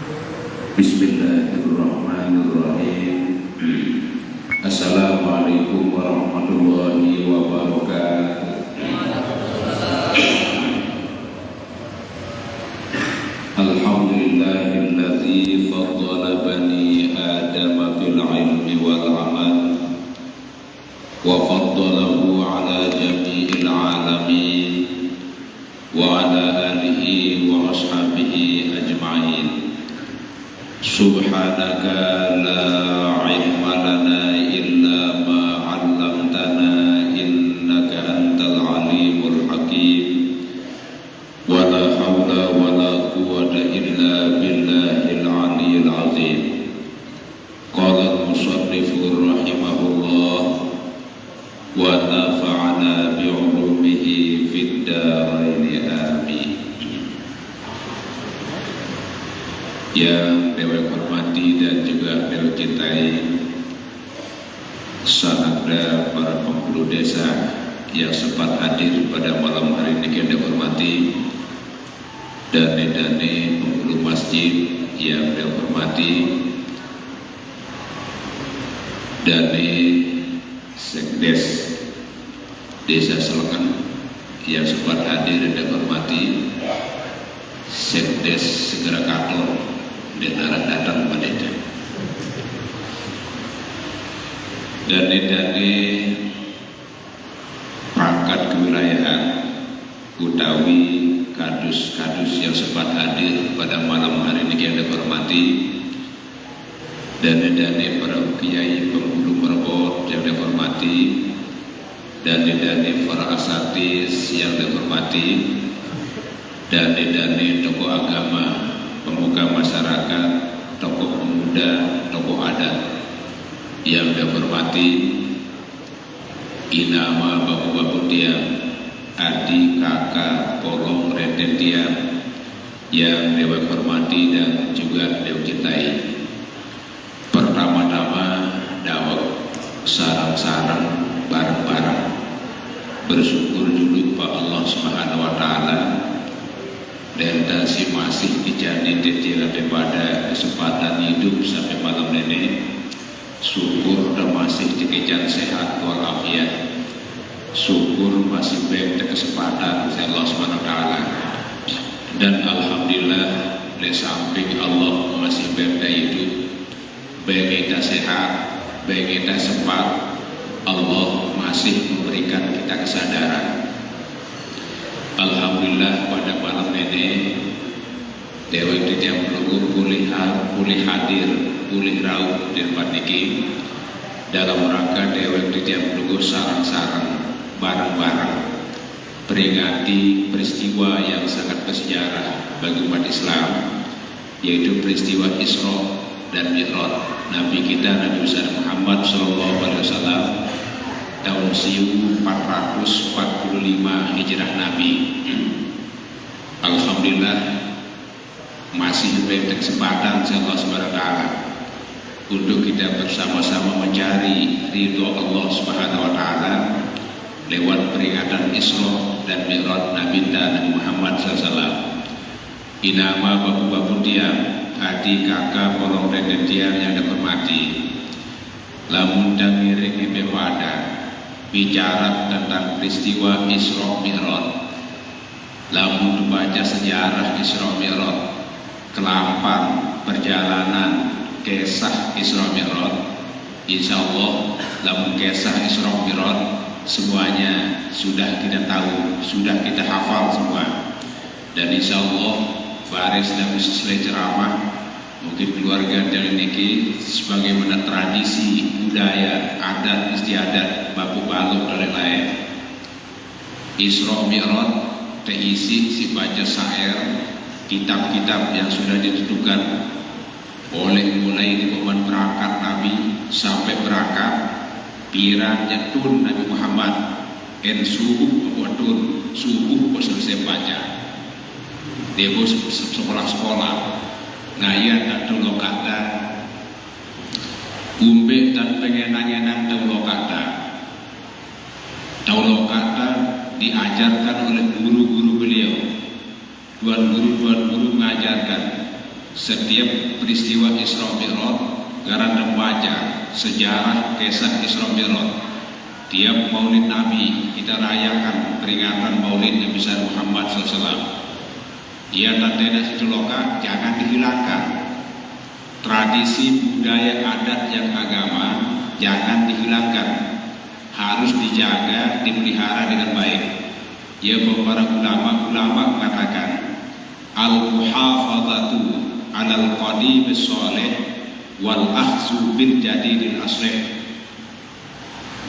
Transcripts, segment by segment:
Bismillahirrahmanirrahim. Assalamualaikum warahmatullahi wabarakatuh. Alhamdulillahillazi faddala bani Adam fil ilmi wal amal wa faddalahu ala jami'il alamin wa ala alihi wa ashabihi ajma'in. Subhanaka la ilma lana illa ma 'allamtana innaka antal alimul hakim. Wa la haula wa la quwwata illa billahil aliyyil azim. Qala al-musannifur rahimahullah wa nafa'ana bi'ulumihi fid dharain amin. Yang Dewa hormati dan juga Dewa cintai sanada para penghulu desa yang sempat hadir pada malam hari ini yang Dewa hormati, dane-dane penghulu masjid yang Dewa hormati, dane sekdes desa Selengan yang sempat hadir dan Dewa hormati, sekdes segera kantor dan arah datang pada itu. Dane-dane perangkat kewilayahan utawi kadus-kadus yang sempat hadir pada malam hari ini yang dihormati, dane-dane para kiai penghulu merbot yang dihormati, dane-dane para asatis yang dihormati, dane-dane tokoh agama, pemuka masyarakat, tokoh pemuda, tokoh adat yang dihormati, inama bapak-bapak tiang, adik, kakak, polong, renten tiang yang Dewa hormati dan juga Dewa cintai. Pertama-tama dawak sarang-sarang bareng-bareng bersyukur dulu Pak Allah Subhanahu wa taala dan si masih dijadi daripada kesempatan hidup sampai malam ini. Syukur dan masih dikejar sehat walafiat. Syukur masih baik kesempatan Allah Subhanahu wa taala. Dan alhamdulillah di samping Allah masih baik hidup, baik kita sehat, baik kita sempat, Allah masih memberikan kita kesadaran. Alhamdulillah pada malam ini Dewa itu yang pulih hadir, pulih rauh di tempat ini dalam rangka Dewa itu yang sarang-sarang bareng-bareng peringati peristiwa yang sangat bersejarah bagi umat Islam, yaitu peristiwa Isra dan Mi'raj Nabi kita Nabi besar Muhammad SAW tahun 1445 Hijrah Nabi. Alhamdulillah masih diberi kesempatan Allah Subhanahu wa taala untuk kita bersama-sama mencari ridho Allah Subhanahu wa taala lewat peringatan Isra dan Mi'raj Nabi Muhammad SAW. Inama bapak-bapak tiang, adik, kakak, polong, renten tiang yang dihormati, lamun damiring ibadah bicara tentang peristiwa Isra Mi'raj, lamun membaca sejarah Isra Mi'raj, kelampar perjalanan kisah Isra Mi'raj, insya Allah lamun kisah Isra Mi'raj semuanya sudah kita tahu, sudah kita hafal semua. Dan insya Allah baris dan selesai ceramah mungkin keluarga dari niki sebagaimana tradisi budaya adat istiadat baku balok dan lain-lain. Isra Mi'raj terisi si baca syair kitab-kitab yang sudah ditentukan oleh mulai di momen berangkat Nabi sampai berangkat pirang jatun Nabi Muhammad subuh watun subuh selesai baca debo sekolah-sekolah ngayat atau lokata umbe dan pengenang-enang tahu lokata diajarkan oleh guru-guru beliau, tuan guru mengajarkan setiap peristiwa Isra Mi'raj garanda baca sejarah kisah Isra Mi'raj. Tiap Maulid Nabi kita rayakan peringatan Maulid Nabi Muhammad SAW. Ia tanda sejeloka jangan dihilangkan. Tradisi budaya adat yang agama jangan dihilangkan, harus dijaga, dipelihara dengan baik. Ya, para ulama mengatakan al-muhafadzatu 'alal qadim as-salih wal akhzu bil jadidil aslih.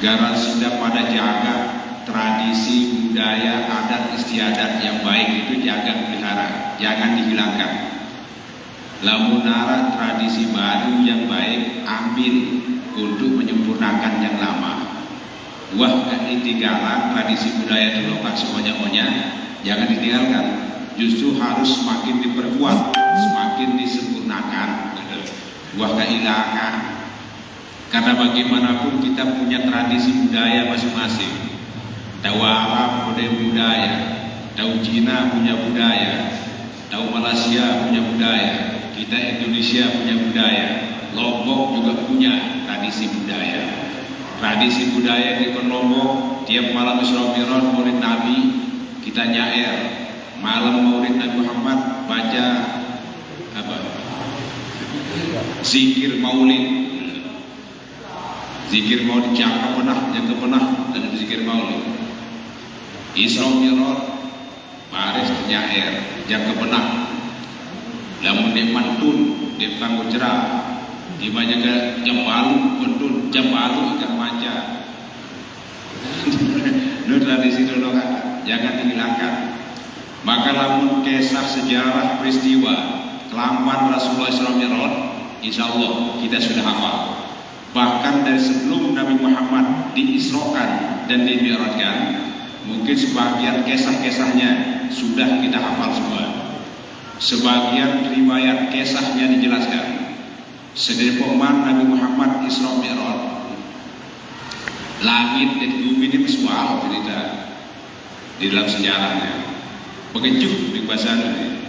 Garansi pada jaga tradisi budaya adat istiadat yang baik itu jaga pelihara, jangan dihilangkan. Lamun nara tradisi baru yang baik ambil untuk menyempurnakan yang lama. Wah, ketinggalan tradisi budaya itu lokal semuanya jangan ditinggalkan. Justru harus semakin diperkuat, semakin disempurnakan. Wah, kehilangan. Karena bagaimanapun kita punya tradisi budaya masing-masing. Tahu Arab punya budaya, tahu Cina punya budaya, tahu Malaysia punya budaya, kita Indonesia punya budaya, Lombok juga punya tradisi budaya. Tradisi budaya di Lombok, tiap malam Isra Mi'raj Maulid Nabi kita nyair, malam Maulid Nabi Muhammad baca apa? Zikir Maulid. Zikir Maulid yang kepenah dan zikir Maulid. Isra Mi'raj baris nyair yang kepenah. Lamun dia mantun dia panggung cerah. Di banyak ke jambalu mantun jambalu ikan maca. Itu tradisi dulu kan, jangan dihilangkan. Maka lamun kisah sejarah peristiwa kelamparan Rasulullah SAW, insya Allah kita sudah hafal. Bahkan dari sebelum Nabi Muhammad diisrokan dan dimi'rajkan, mungkin sebagian kisah-kisahnya sudah kita hafal semua. Sebagian riwayat kisahnya dijelaskan. Sedari pemahaman Nabi Muhammad Isra Mi'raj, langit dan bumi ini soal cerita di dalam sejarahnya. Begejuk di bahasa ini.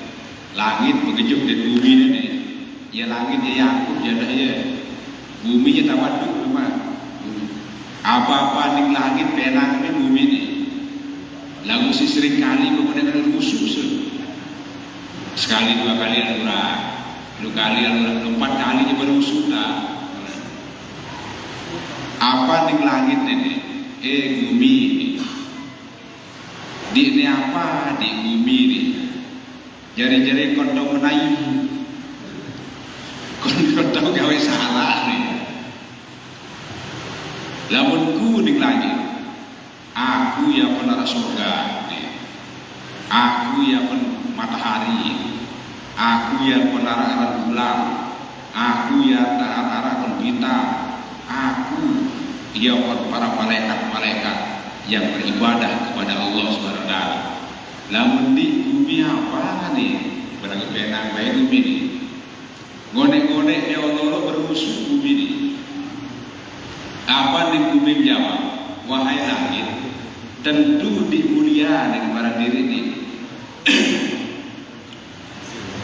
Langit begejuk dan bumi ini. Ya langit ya Yakub ya dah ya. Bumi nya tawaduk rumah. Apa-apa ning langit penang ini bumi ini. Lagu si sering kali kemudian rusuh. Sekali dua kali alurah, dua kali alurah, 4 kali berusuh tak. Apa ning langit ini? Bumi ini. Di ini apa di bumi ini? Jari-jari kontong menayu. Kontong gawe salah nih. Lamunku ning langit, aku ya penara surga, aku ya matahari, aku ya penara arah bulan, aku ya arah bintang, aku ya para malaikat-malaikat yang beribadah kepada Allah Subhanahu wa taala. Lamun di bumi apa nih? Berarti benang bae bumi ini. Gonek-gonek ya Allah berusuh bumi ini. Apa di bumi jawab? Wahai langit, tentu dimulia dengan barang diri ini.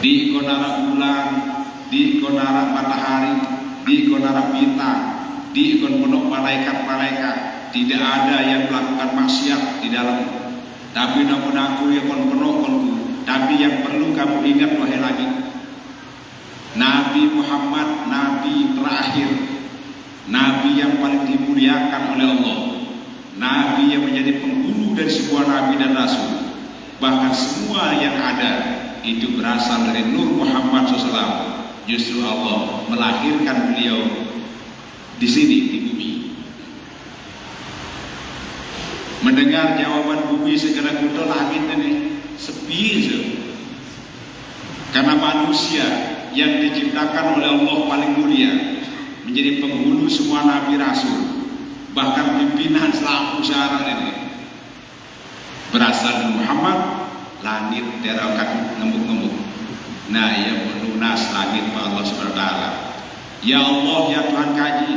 Di konara bulan, di konara matahari, di konara bintang, di ikon penuh malaikat-malaikat. Tidak ada yang melakukan maksiat di dalam. Tapi namun aku yang penuh. Tapi yang perlu kamu ingat wahai langit, Nabi Muhammad, Nabi terakhir, Nabi yang paling dimuliakan oleh Allah, Nabi yang menjadi penghulu dari sebuah Nabi dan Rasul. Bahkan semua yang ada itu berasal dari Nur Muhammad SAW. Justru Allah melahirkan beliau di sini di bumi. Mendengar jawaban bumi segera kutu langit ini sepi saja. Karena manusia yang diciptakan oleh Allah paling mulia, menjadi penghulu semua Nabi Rasul, bahkan pimpinan selaku syarat ini berasal dari Muhammad. Langit terakan ngembuk-ngembuk. Nah, ya pelunas langit Allah Subhanahu wa taala. Ya Allah, ya Tuhan kaji,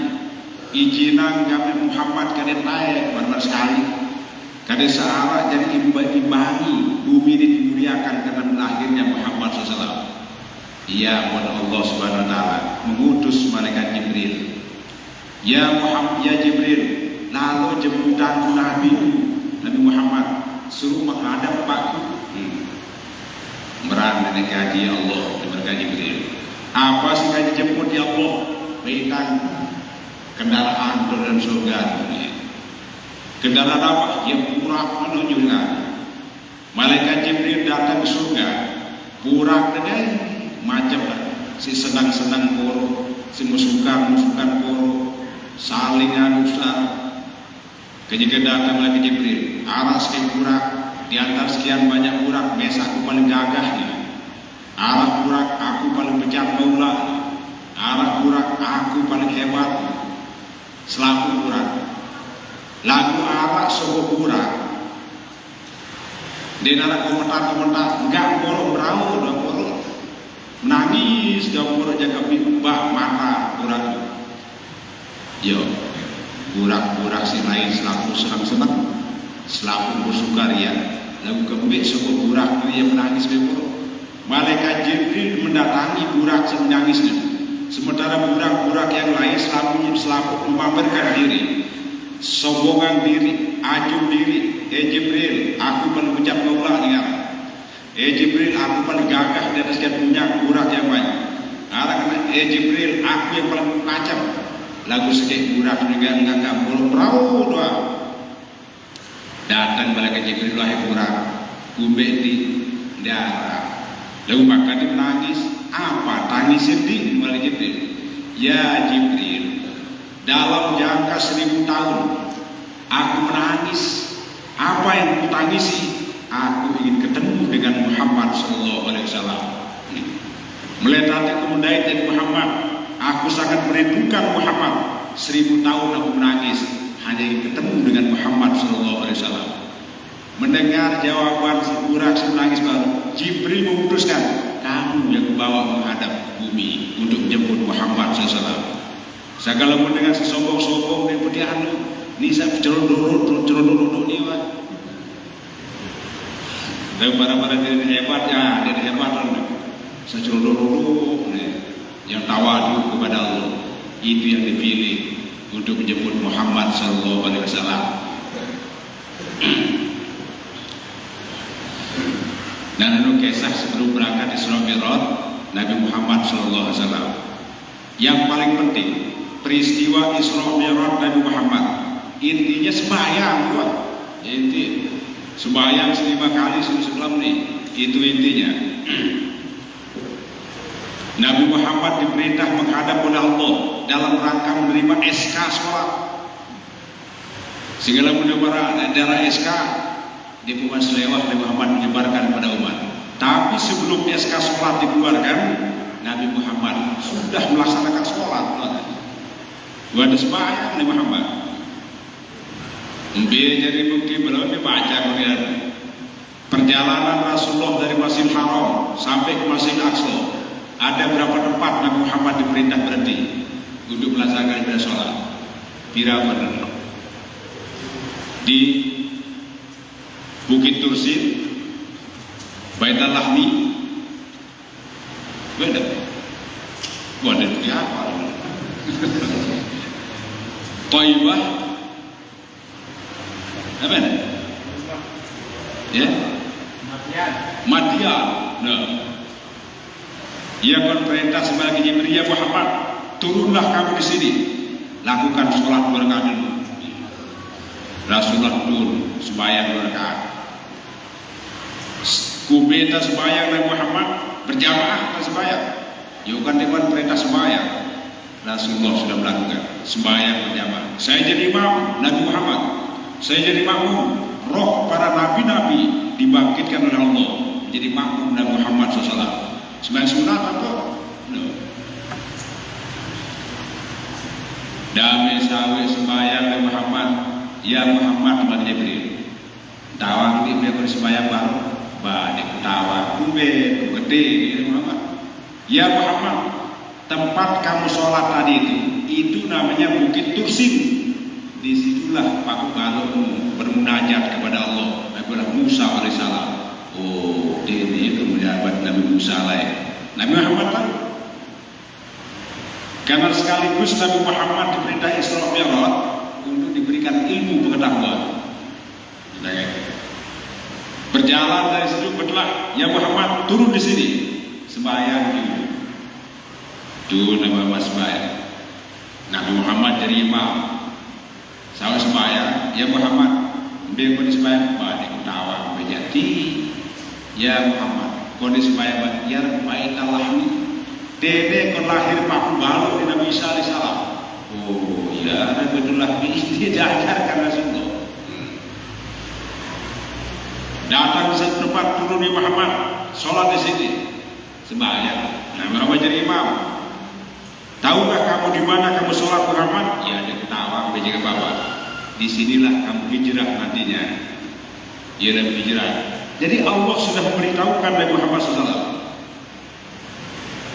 izinang kami Muhammad kalian naik benar sekali. Kalian searah jadi imbangi bumi ini dimuliakan karena lahirnya Muhammad SAW. Ya Allah Subhanahu wa taala mengutus malaikat Jibril. Ya Muhammad, ya Jibril, lalu jemputan Nabi Muhammad suruh menghadap Pakku. Merang dengan kaji Allah dengan Jibril. Apa sih kaji jemput ya Allah? Bintang kendaraan dalam surga. Kendaraan apa? Yang purak menuju langit. Malaikat Jibril datang ke surga. Purak dengan macam si senang-senang koro, si musukan koro, salingan usar. Ketika datang lagi Jibril, arah sekian purak, di antara sekian banyak purak, mes aku paling gagahnya. Arah purak aku paling pecat maula. Arah purak aku paling hebat. Selaku purak. Lagu arah sogo purak. Dia nak komentar, enggak bolong berau, dah bolong. Menangis dah bolong jaga bibah mata purak. Yo, purak si lain selaku senang-senang, selaku bersukaria. Lagu kembik sogo purak dia menangis bebol. Malaikat Jibril mendatangi burak menangisnya. Sementara burak-burak yang lain selalu memamerkan diri, sombongan diri, ajub diri. Jibril, aku paling ucap maulah dengar. Jibril, aku paling gagah di atas punya burak yang baik. Jibril, aku yang paling macam. Lagu sedih burak juga enggak boleh perahu doa. Datang malaikat Jibril wahai burak, kumbek di darah. Lalu maka dia menangis. Apa? Tangis sedih malaikat Jibril. Ya Jibril, dalam jangka 1000 tahun aku menangis. Apa yang aku tangisi? Aku ingin ketemu dengan Muhammad sallallahu alaihi wasallam. Melihat kemudaian dari Muhammad, aku sangat merindukan Muhammad. 1000 tahun aku menangis hanya ingin ketemu dengan Muhammad sallallahu alaihi wasallam. Mendengar jawaban si burak si menangis baru, Jibril memutuskan, kamu yang bawa menghadap bumi untuk menjemput Muhammad SAW. Segala mendengar si sombong-sombong dan putih anu, ni saya cerodoro ni wah. Dan para diri hebat ya, diri hebat anu, saya cerodoro ni, yang tawadu kepada Allah, itu yang dipilih untuk menjemput Muhammad SAW. Dan itu kisah sebelum berangkat Isra Mi'raj Nabi Muhammad SAW. Yang paling penting peristiwa Isra Mi'raj Nabi Muhammad intinya sembahyang, inti sembahyang 5 kali sebelum ini, itu intinya. Nabi Muhammad diperintah menghadap oleh Allah dalam rangka menerima SK sholat. Segala menyebar daerah SK di Pumas Lewah Nabi Muhammad menyebarkan kepada umat. Tapi sebelum SK sholat dikeluarkan, Nabi Muhammad sudah melaksanakan sholat. Ada sembahyang Nabi Muhammad. Jadi bukti belum dibaca kemudian perjalanan Rasulullah dari Masjidil Haram sampai ke Masjidil Aqsa. Ada berapa tempat Nabi Muhammad diperintah berhenti untuk melaksanakan ibadah sholat? Berapa? Di Bukit Tursin, Baitul Lahmi, beda. Ada di apa? Thaibah, apa? Ya? Madian. Nah, ia akan perintah sebagai Jibril, ya Muhammad, turunlah kamu di sini, lakukan sholat 2 rakaat dulu. Rasulullah turun sembahyang 2 rakaat. Kubeta sembahyang Nabi Muhammad berjamaah sembahyang. Yukan dewan perintah sembahyang. Rasulullah sudah melakukan sembahyang berjamaah. Saya jadi imam Nabi Muhammad. Saya jadi makmum. Roh para nabi-nabi dibangkitkan oleh Allah menjadi makmum Nabi Muhammad SAW. Sembahyang sunat apa? No. Damai sawi sembahyang Nabi Muhammad. Ya Muhammad bagi Jibril. Tawang di mereka sembahyang baru. Badik tawa kumbe gede ini Muhammad. Ya Muhammad, tempat kamu sholat tadi itu namanya Bukit Tursin. Disitulah Pak Kalau bermunajat kepada Allah kepada Musa alaihissalam. Oh, ini kemudian Nabi Musa lain. Nabi Muhammad tahu. Karena sekaligus Nabi Muhammad diperintah Isra Mi'raj untuk diberikan ilmu pengetahuan. Berjalan dari situ betul, ya Muhammad turun di sini, sembahyang dulu. Tuh Nabi Muhammad sembahyang. Nabi Muhammad jadi imam. Saya sembahyang, ya Muhammad, biar sembahyang, balik ketawa menjadi, ya Muhammad, kondisi sembahyang, ya Rabbi Allah ni, dede kon lahir paku balu di Nabi Isa alaihissalam. Oh ya, betullah ini diajarkan Rasulullah. Datang ke satu tempat turun di Muhammad, sholat di sini, sembahyang. Nah, Muhammad jadi imam. Tahukah kamu di mana kamu sholat Muhammad? Ya, dia ketawa, dia bawa. Disinilah kamu hijrah nantinya. Ya, dalam hijrah. Jadi Allah sudah memberitahukan Nabi Muhammad SAW.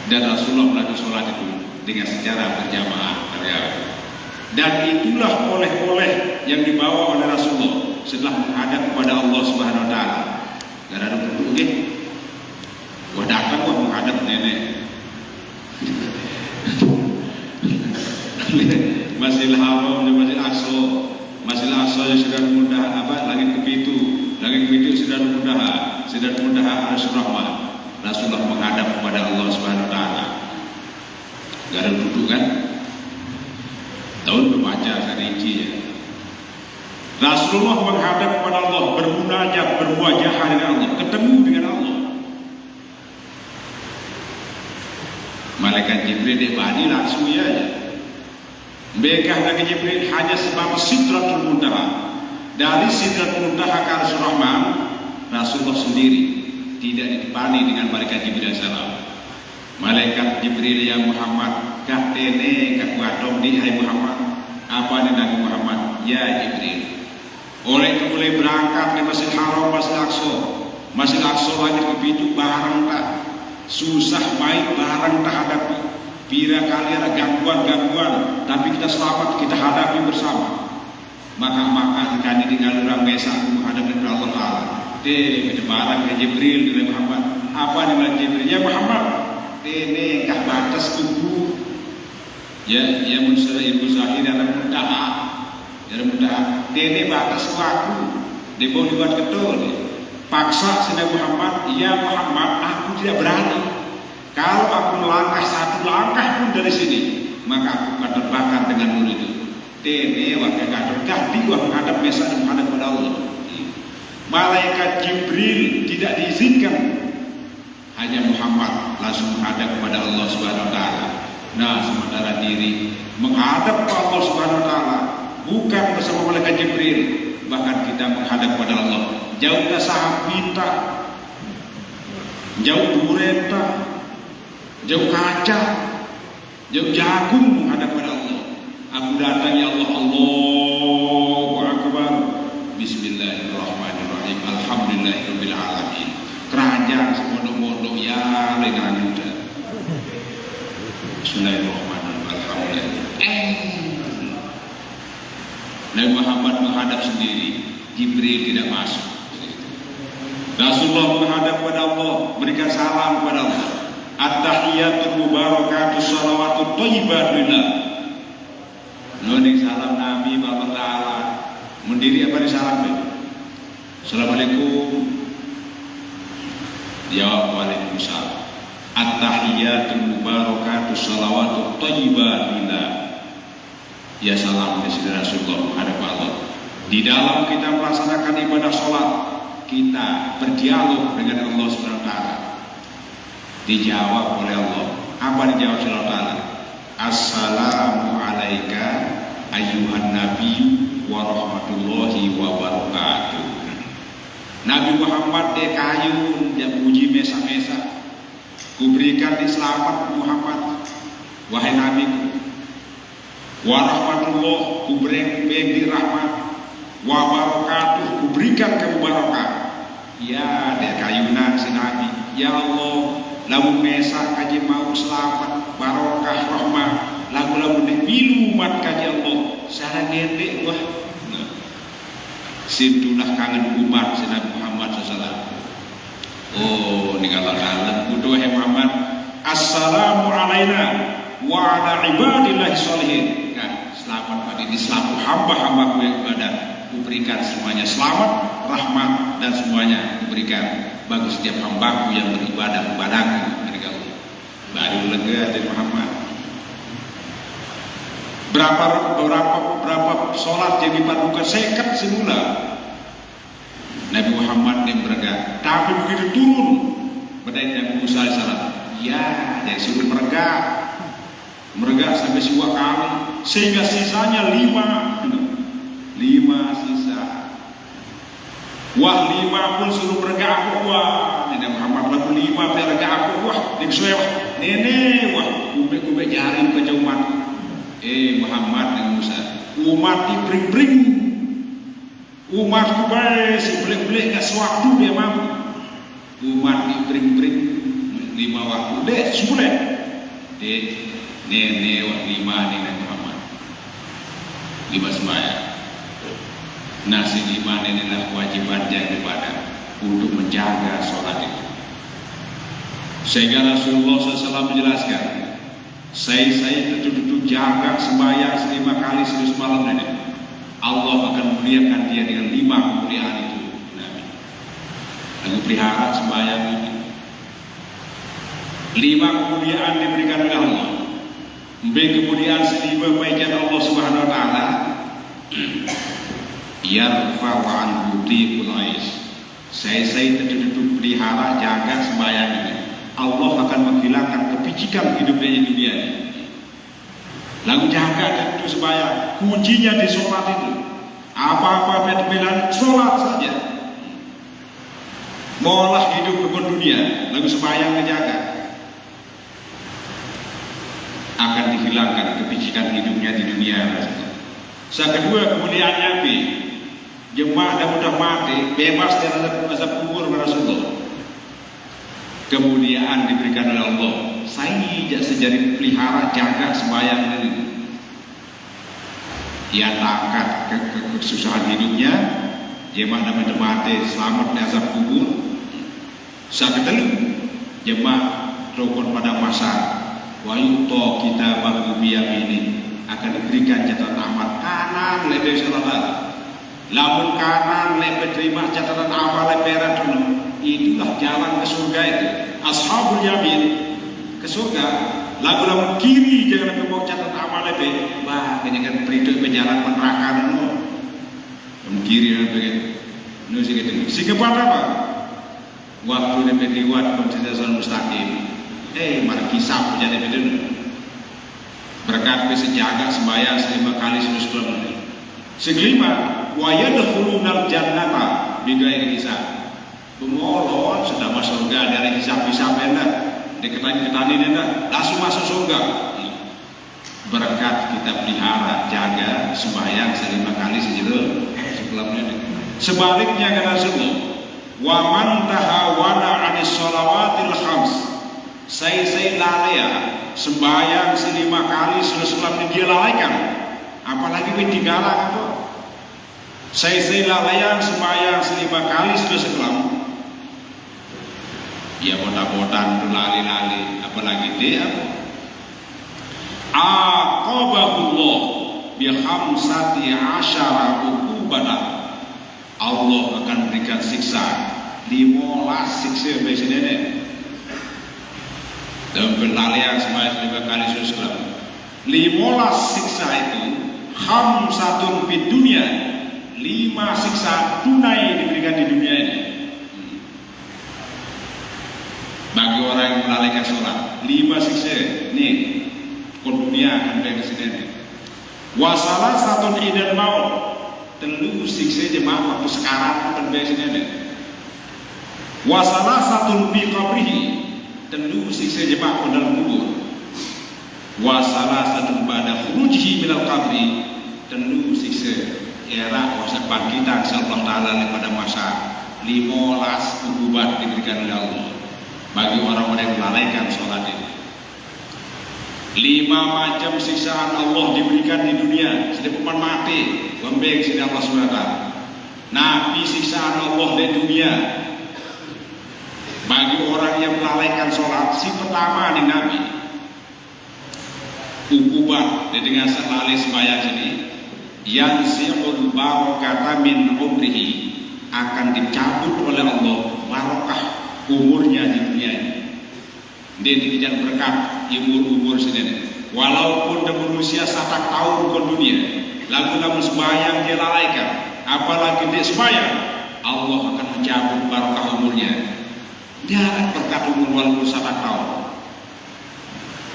Dan Rasulullah melakukan sholat itu dengan secara berjamaah. Dan itulah oleh-oleh yang dibawa oleh Rasulullah setelah menghadap kepada Allah Subhanahu Wa Taala. Dan ada duduk, gua datang gua menghadap nenek. Masjidil Haram, Masjidil Aqsa, Masjidil Aqsa yang sudah mudah apa? Langit kepitu sudah mudah Arsyur Rahman. Rasulullah menghadap kepada Allah Subhanahu Wa Taala. Gak ada duduk kan? Tahun membaca serinci ya. Rasulullah menghadap kepada Allah, bermunajat, berwajah dengan Allah, ketemu dengan Allah. Malaikat Jibril di bani langsung ya. Bekah dari Jibril hanya sebab Sidratul Muntaha. Dari Sidratul Muntaha ke Arsyur Rahman, Rasulullah sendiri tidak ditepani dengan malaikat Jibril salam. Malaikat Jibril ya Muhammad, kah tene kah kuatom di hai Muhammad. Apa nih Nabi Muhammad? Ya Jibril. Oleh itu mulai berangkat di Masjidil Haram, Masjidil Aqsa. Masjidil Aqsa langit kepitu barang tak susah baik barang tak hadapi. Bila kali ada gangguan, tapi kita selamat, kita hadapi bersama. Maka kami dengan orang biasa menghadapi Allah Taala. Kita barang ke Jibril dari Muhammad. Apa dengan Jibril? Ya Muhammad, ini kah batas tubuh. Ya Musa Ibu Zahir dalam muntaha. Dene batas waktu. Dia boleh buat ketul. Paksa Nabi Muhammad, ya Muhammad, aku tidak berani. Kalau aku melangkah satu langkah pun dari sini, maka aku akan terbakar dengan mulut itu. Dene wakil kadang di menghadap besar dan menghadap kepada Allah. Malaikat Jibril tidak diizinkan. Hanya Muhammad langsung menghadap kepada Allah Subhanahu Wa Taala. Nah, sementara diri menghadap kepada Allah Subhanahu Wa Taala bukan bersama malaikat Jibril, bahkan kita menghadap kepada Allah. Jauh sahab minta, jauh durenta, jauh kaca, jauh jagung menghadap kepada Allah. Aku datang ya Allah, Allahu Akbar. Bismillahirrahmanirrahim. Alhamdulillahirabbil alamin. Kerajaan semondok-mondok ya dengan mudah. Bismillahirrahmanirrahim. Alhamdulillah. Nabi Muhammad menghadap sendiri, Jibril tidak masuk. Rasulullah menghadap kepada Allah, berikan salam kepada Allah. At-tahiyatul mubarakatus shalawatut thayyibatullah. Nuning salam Nabi Muhammad Ta'ala. Mendiri apa disalam? Assalamualaikum. Jawab waalaikumsalam. At-tahiyatul mubarakatus shalawatut thayyibatullah. Ya salam dari Rasulullah menghadap Allah. Di dalam kita melaksanakan ibadah sholat, kita berdialog dengan Allah Subhanahu Wa Taala. Dijawab oleh Allah. Apa dijawab Subhanahu Wa Taala? Assalamu alayka ayyuhan nabiyyu wa rahmatullahi wa barakatuh. Nabi Muhammad dekayun yang puji mesa-mesa. Kuberikan selamat Muhammad, wahai Nabi. Warahmatullah, kuberi rahmat. Wa barakatuh, kuberikan kamu barakah. Ya dia kayunan si Nabi. Ya Allah, lalu mesa kaji mau selamat, barakah, rahmat. Lagu-lagu dek pilu umat kaji Allah. Sarang ngedek wah. Sintulah kangen umat si Nabi Muhammad SAW. Oh, ninggalan alam. Kudu wahai Muhammad, assalamu alaina wa ala ibadillahi sholihin. Kan selamat pada ini selaku hamba-hambaku yang ibadah, kuberikan semuanya selamat, rahmat dan semuanya kuberikan bagi setiap hambaku yang beribadah kepadaku. Baru lega dari Muhammad. Berapa sholat yang dipadukan seket semula Nabi Muhammad yang beragak, tapi begitu turun pada Nabi Musa AS, ya dia suruh meregak sampai 2 kali sehingga sisanya 5 sisa. Wah 5 pun suruh meregak aku, wah Nabi Muhammad lalu 5 meregak aku, wah diksuai nenek, wah kubek jari ke umat. Muhammad dan Musa, umat dibring-bring, umat kubai si belik-belik gak sewaktu dia mampu, umat dibring-bring 5 waktu deh sulit deh nenek wah 5 nih Muhammad 5 sembahyang. Nasi 5 inilah kewajiban yang kepada untuk menjaga sholat itu. Sehingga Rasulullah SAW menjelaskan, saya betul-betul jaga sembahyang 5 kali sehari malam ini, Allah akan muliakan dia dengan 5 kemuliaan itu. Lalu pelihara sembahyang ini, 5 kemuliaan diberikan oleh Allah. Kemudian 5 bagian Allah Subhanahu Wa Taala. Yarfa wa an buti kulais. Saya betul-betul pelihara jaga sembahyang ini, Allah akan menghilangkan kepicikan hidupnya di dunia ini. Lalu jaga dan itu sembahyang, kuncinya di sholat itu. Apa-apa beda-beda sholat saja. Maulah hidup kebun dunia, lalu sembahyang menjaga, akan dihilangkan kepicikan hidupnya di dunia. Kedua kemuliaannya jemaah dan mudah mati bebas dari azab kubur Rasulullah. Kemuliaan diberikan oleh Allah. Saya sejari pelihara jaga sembahyang ini. Ia takat kesusahan hidupnya, jemaah dan mudah mati selamat dari azab kubur. Kedua jemaah rukun pada masa wayuto kita bahu ini akan diberikan catatan amal kanan lebih salat. Lamun kanan lebih terima catatan amal leperan dulu. Itulah jalan ke surga itu. Ashabul yamin ke surga. Lamun kiri jangan lebih mau catatan amal lebih. Wah, kenyakan periode berjalan neraka dulu. Lamun kiri dan begitu. Nusi gitu. Singkat apa? Waktu lebih liwat konsentrasi mustaqim. Markisah punya lebih dulu. Berkat bisa jaga sembahyang 5 kali sebelum Sekelima, wa yadkhulunal jannata bighairi hisab. Pemolon sudah masuk surga dari hisab-hisab endah, diketani endah, langsung masuk surga. Berkat kita pelihara jaga sembahyang 5 kali sebelumnya. Sebaliknya kata Rasulullah, wa man tahawana 'anis shalawatil khams. Saya lalaya sembahyang 5 kali sebelum dia lalaikan. Apalagi digalak apa? Saya lalaian sembahyang 5 kali sudah sekelam. Ya botak-botak lali-lali, apalagi dia aqabahullah bi khamsati asyara uqubatan. Allah akan berikan siksa 15 siksa biasanya. Dan berlalian sembahyang 5 kali sudah sekelam. 15 siksa itu khamsatun fid dunia, 5 siksa tunai diberikan di dunia ini bagi orang yang melalaikan sholat. 5 siksa nih dunia akan dari sini. Wasalah satu idan maut, telu siksa jemaah waktu sekarang akan dari sini. Wasalah satu fi qabrihi, telu siksa jemaah dalam kubur. Wasalah satu pada khurujihi minal qabri, telu siksa era masa bangkitan Allah Ta'ala pada masa 15 hukuman diberikan oleh Allah bagi orang-orang yang melalaikan sholat ini. 5 macam siksaan Allah diberikan di dunia. Setiap hukuman mati lembek sini Allah SWT. Nabi siksaan Allah di dunia bagi orang yang melalaikan sholat, si pertama di Nabi ukubat dengan lalai sembahyang ini, yang zi'ul barakata min umrihi, akan dicabut oleh Allah barokah umurnya di dunia ini. Dia tidak berkat umur sendiri. Walaupun dia berusia 1 tahun ke dunia, lagu-lagu sembahyang dia lalaikan, apalagi dia sembahyang, Allah akan mencabut barokah umurnya. Dia berkat umur walaupun 1 tahun.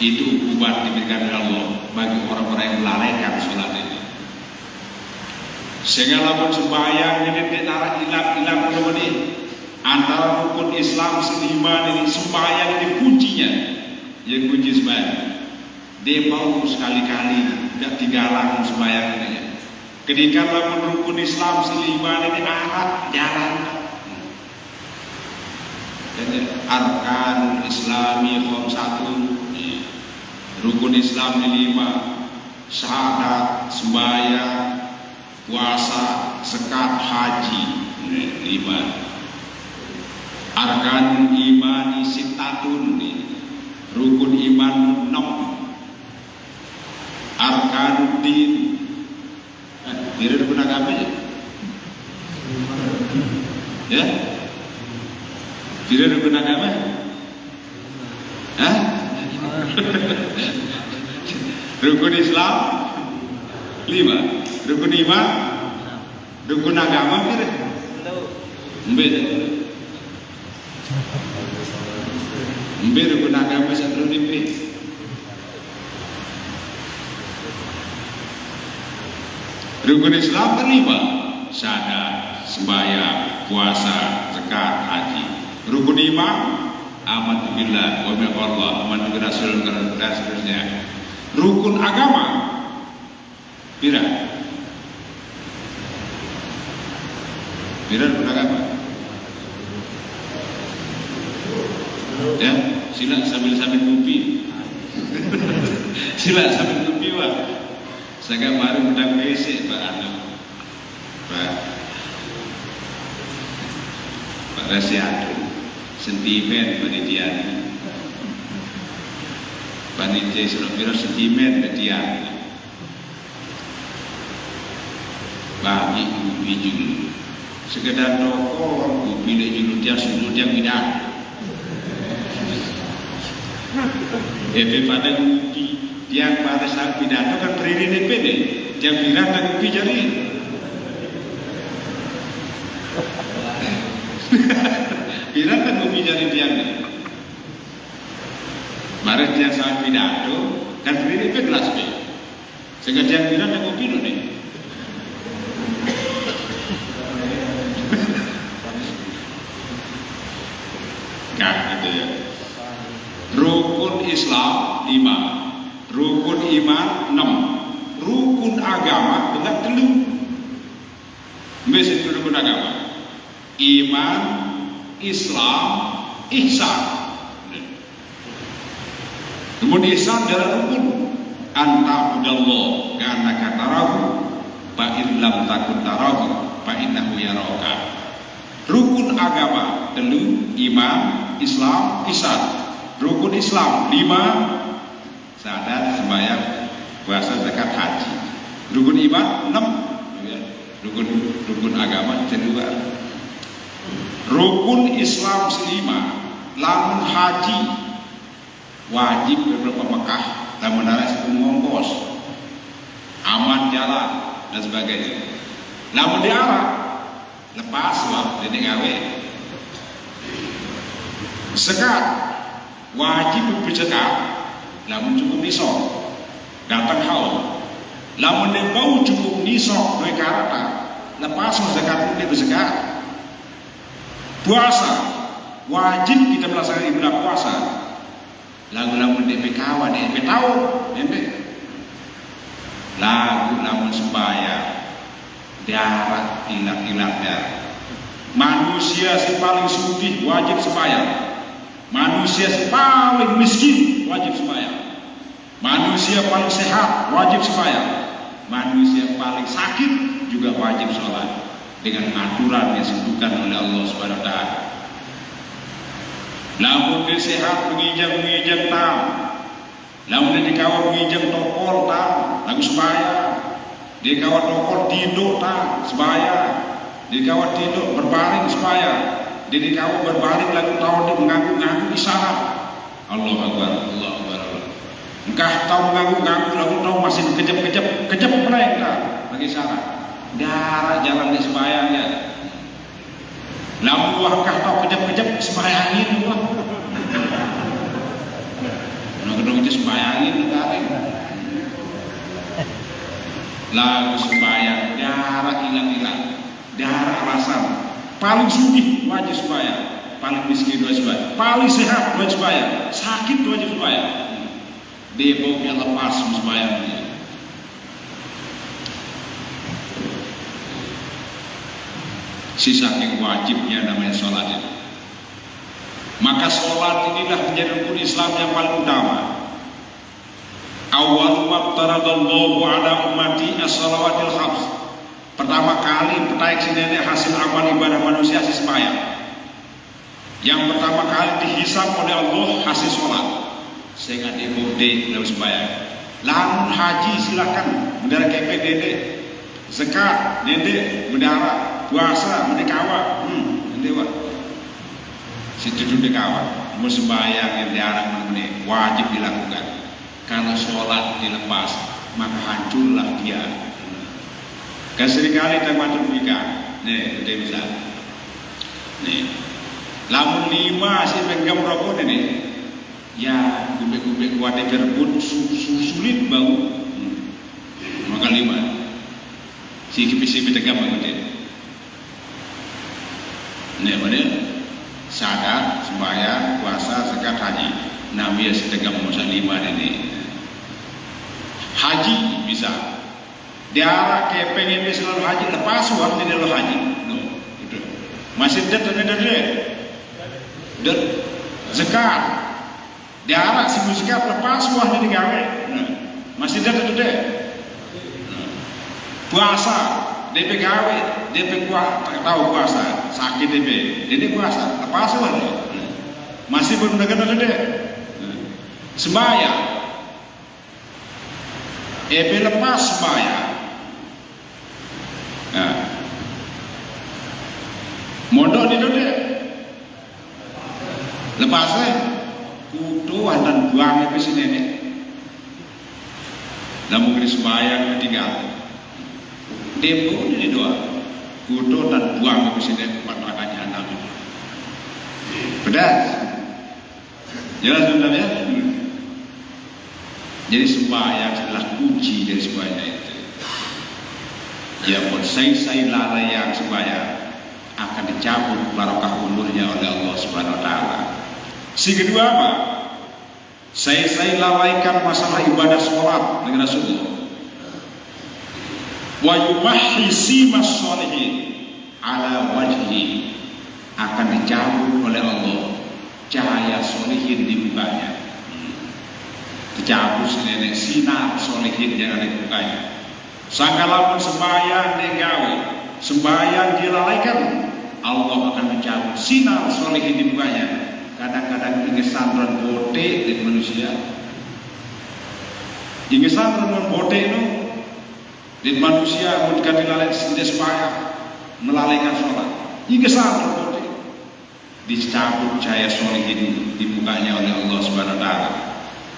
Itu ukubat diberikan oleh Allah bagi orang-orang yang melalaikan sholat ini. Sehingga lamun sembahyang ini tidak ilang ini antara rukun Islam selima ini, sembahyang ini kuncinya, yang kunci sembahyang. Dia mau sekali-kali tidak digalang sembahyang ini. Ketika lamun rukun Islam selima ini arat jalan. Jadi arkanul Islami khamsatun, rukun Islam 5, syahadat, sembahyang, puasa, zakat, haji 5. Arkanul imani sittatun, rukun iman 6. Arkanul din, kira rukun agama ya? Kira rukun agama? Hah? Rukun Islam 5, rukun iman, rukun agama kira? Mbir rukun agama satu nipi. Rukun Islam 5, syahadat, sembahyang, puasa, zakat, haji. Rukun iman, amantu billah wa bi Allah, amantu bi rasul dan seterusnya. Rukun agama pira rukun agama ya, sila sambil ngopi. Sila sambil ngopi wah. Saya baru undang WC Pak Rasiatu sentimen panitia sudah kira sentimen dia bagi ubi julu sekedar toko ubi le julu dia suruh dia tidak pada ubi dia pada saat pidato kan berdiri di PD dia bilang tak ubi jari bilang kan ubi jari dia mari dia saat pidato kan berdiri di kelas B sehingga dia bilang tak ubi loh nih nah gitu ya. Rukun Islam 5, rukun iman 6, rukun agama dengan 3. Mesti rukun agama, iman, Islam, ihsan. Kemudian ihsan adalah rukun anta budallah karena katarahu fa in lam takun tarahu fa innahu yaraka. Rukun agama 3, iman, Islam, ihsan. Rukun Islam 5, syahadat, sembahyang, puasa, zakat, haji. Rukun iman 6, rukun agama 2. Rukun Islam 5, lamun haji wajib beberapa Mekah dan menara sepuluh ongkos, aman jalan dan sebagainya. Lamun di Arab lepas waktu di gawe zakat wajib berzakat, lamun cukup nisab datang haul, lamun dia mau cukup nisab dua karata lepas zakat dia berzakat. Puasa wajib kita melaksanakan ibadah puasa, lamun dia kawan dia tahu lagu lamun sembahyang darat ilat-ilatnya. Manusia si paling sugih wajib sembahyang, manusia paling miskin wajib sembahyang, manusia paling sehat wajib sembahyang, manusia paling sakit juga wajib sholat dengan aturan yang disebutkan oleh Allah Subhanahu wa taala. Lamun dia sehat mengijang tam, lamun dia dikawal mengijang tokol tam, lagu sebaya. Dia kawal tokol tidur tam, sebaya. Dia kawal tidur berbaring sebaya. Dia dikawal berbaring lagu tahun dia mengganggu isyarat. Allah Akbar, Allah Akbar. Engkau tahu mengganggu lagu tahu masih kejap mereka bagi isyarat. Darah jalan di sembayangnya. Lamun wah kah tahu kejap sembayangin wah. Nong itu sembayangin negara. Lagu sembayang darah hilang, darah alasan. Paling sugih wajib sembayang, paling miskin wajib sembayang, paling sehat wajib sembayang, sakit wajib sembayang. Dia baunya lepas sembayangnya. Sisa yang wajibnya namanya sholat itu. Maka sholat inilah menjadi rukun Islam yang paling utama. Awal mabtaradallahu ala ummati as-salawatil khams. Pertama kali petaik sinene hasil amal ibadah manusia hasil sembahyang. Yang pertama kali dihisab oleh Allah hasil sholat. Sehingga dibukti dalam sembahyang. Lamun haji silakan mendara kepet dede, zakat dede, mendara puasa mendekawa, dewa. Situ dekawa, mau sembahyang yang diarang menit wajib dilakukan. Kalau sholat dilepas maka hancurlah dia. Kan seringkali kita macam nikah, nih udah bisa. Nih, lamun 5 sih pegang rokok ini. Ya, gubek-gubek kuatnya berebut sulit bau. Maka 5 si kipisi bertegam begitu. Nih bener sadar sembahyang puasa zakat haji nabi setegam masa 5 ini. Haji bisa dia kayak pengen bisa lalu haji lepas uang tidak lalu haji no, gitu. Masih det zakat diarak si muskat lepas wah ini gawe. Masih ada puasa DP gawe, DP kuat tak tahu puasa, sakit DP. Jadi puasa lepas wah. Masih belum dengar sembahyang. EP lepas sembahyang. Nah. Mondok di dode. Lepasnya kudu dan buang itu sini nih. Namun kris sembahyang tinggal. Depo ini doa. Kudu dan buang itu sini tempat makanya anak itu. Benar? Jelas sudah ya? Jadi sembahyang adalah kunci dari sembahyang itu. Ya pun saya lalai yang sembahyang akan dicabut barokah umurnya oleh Allah Subhanahu Wa Taala. Si kedua apa? Saya lalaikan masalah ibadah sholat dengan Rasulullah. Wa yumahhisi mas-sholihin ala wajhi, akan dicabut oleh Allah cahaya sholihin di mukanya. Dicabut nenek sinar sholihin yang ada di mukanya. Sangkalamun sembahyang digawe, sembahyang dilalaikan, Allah akan mencabut sinar sholihin di mukanya. Kadang-kadang ingesan dan bote di manusia. Ingesan dan bote itu di manusia ketika dilalaikan sembahyang melalaikan sholat. Ingesan dan bote dicabut cahaya sholihin di mukanya oleh Allah Subhanahu Wa Taala.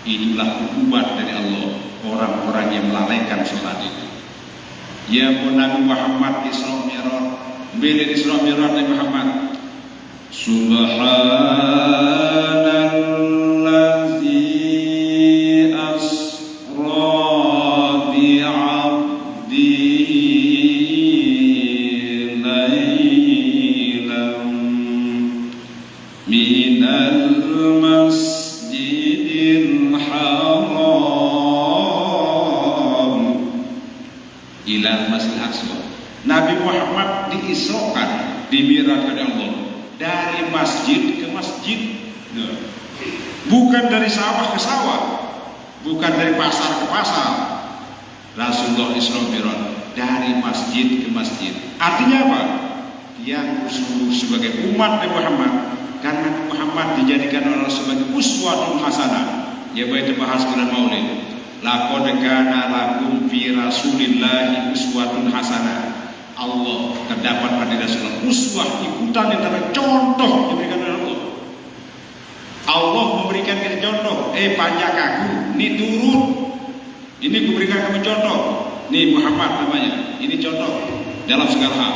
Inilah hukuman dari Allah orang-orang yang melalaikan sholat itu. Ya Nabi Muhammad Isra Mi'raj, bila Isra Mi'raj Nabi Muhammad, Subhanallazi asra bi'abdihi laylan minal masjidil haram ilal masjidil aqsa. Nabi Muhammad diisrokan, dimi'rajkan oleh Allah dari masjid ke masjid, bukan dari sawah ke sawah, bukan dari pasar ke pasar. Rasulullah Isra Mi'raj dari masjid ke masjid. Artinya apa? Yang sebagai umat Nabi Muhammad karena Muhammad dijadikan orang sebagai uswatun hasanah. Ya baik bahas bulan Maulid. Laqad kana lakum fi Rasulillahi uswatun hasanah. Allah terdapat pada Rasulullah uswah, ikutan antara contoh diberikan oleh Allah. Allah memberikan kita contoh. Pajak aku, ini turun. Ini kuberikan kamu contoh. Nih Muhammad namanya. Ini contoh dalam segala hal.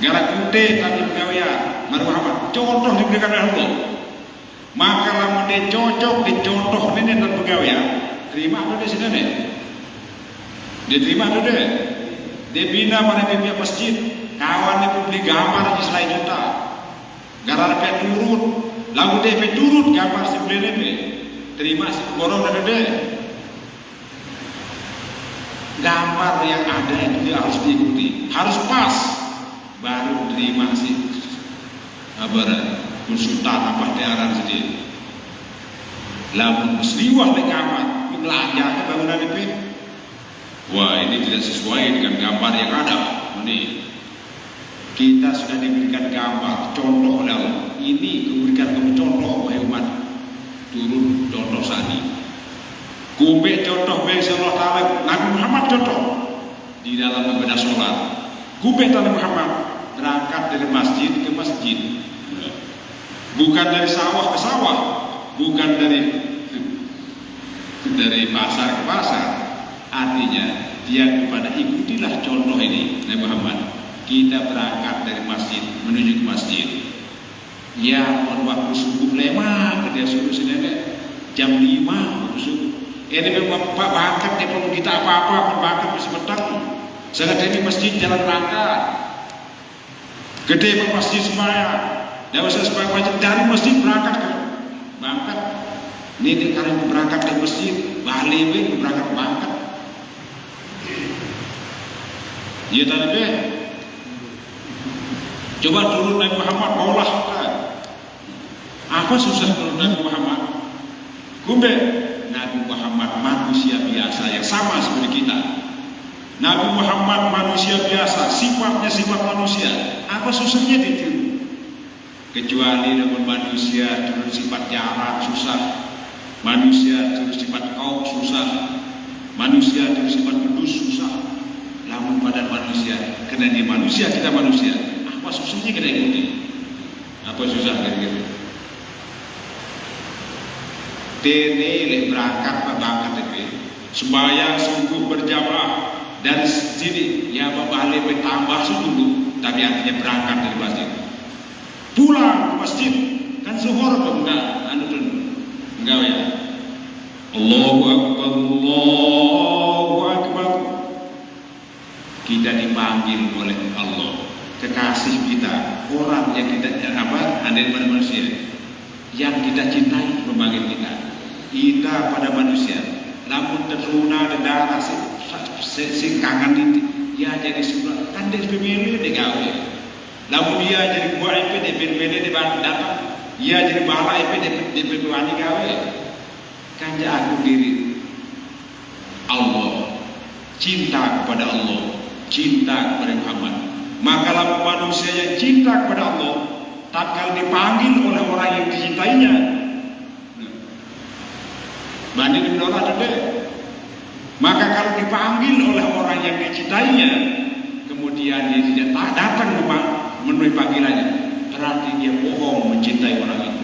Gara kute tadi pegawaian, Nabi Muhammad contoh diberikan oleh Allah. Maka lama dia cocok dicontoh ini dan pegawaian, terima atau dia sini dia terima atau dia bina pada pihak masjid, kawannya pun beli gambar di selain juta, gara dia turun, lalu dia turun gambar si beli terima si borong dan dia gambar yang ada itu dia harus diikuti, harus pas. Baru terima si konsultan apa daerah sendiri. Lalu seliwah dengan gambar, belanja ke bangunan itu. Wah, ini tidak sesuai dengan gambar yang ada. Ini kita sudah diberikan gambar, contoh oleh Allah. Ini diberikan kamu contoh, wahai umat. Turun contoh sani. Kubek contoh bagi Allah Taala, Nabi Muhammad contoh di dalam ibadah sholat. Kubek Nabi Muhammad berangkat dari masjid ke masjid, bukan dari sawah ke sawah, bukan dari pasar ke pasar. Artinya dia kepada ikutilah contoh ini Nabi Muhammad. Kita berangkat dari masjid menuju ke masjid. Ya, waktu subuh lema dia suruh sini jam 5 waktu subuh. Ini memang Pak berangkat dia perlu kita apa-apa berangkat masih petang. Sangat ini masjid jalan rangka. Gede ke masjid sembahyang, dah usah sembahyang wajib dari masjid berangkat. Ini karena berangkat ke masjid, balik berangkat. Dia tadi deh, coba turun Nabi Muhammad maulah kan? Apa susah turun Nabi Muhammad? Kumbe Nabi Muhammad manusia biasa yang sama seperti kita. Nabi Muhammad manusia biasa, sifatnya sifat manusia. Apa susahnya ditiru? Kecuali namun manusia turun sifat jarak susah, manusia turun sifat kaum susah, manusia turun sifat pedus susah. Namun pada manusia, karena dia manusia kita manusia. Apa susahnya kita ikuti? Apa susah kira-kira? Tene berangkat sembahyang sungguh berjamaah. Dari sini ya balik bertambah sungguh, tapi artinya berangkat dari masjid, pulang ke masjid kan zuhur enggak enggak ya. Allahu Akbar, Allahu Akbar. Kita dipanggil oleh Allah, kekasih kita, orang yang kita hadir pada manusia yang kita cintai memanggil kita pada manusia. Namun teruna dan darah si kangen itu ya jadi sebuah kan dia pemilih dia gawe. Lalu dia jadi buah IP dia datang, dia jadi bala IP dia wani gawe. Kan aku diri Allah, cinta kepada Allah, cinta kepada Muhammad. Maka lalu manusia yang cinta kepada Allah, tatkala dipanggil oleh orang yang dicintainya, banding menolak deh. Maka kalau dipanggil oleh orang yang dicintainya, kemudian dia tidak datang memenuhi panggilannya, berarti dia bohong mencintai orang itu.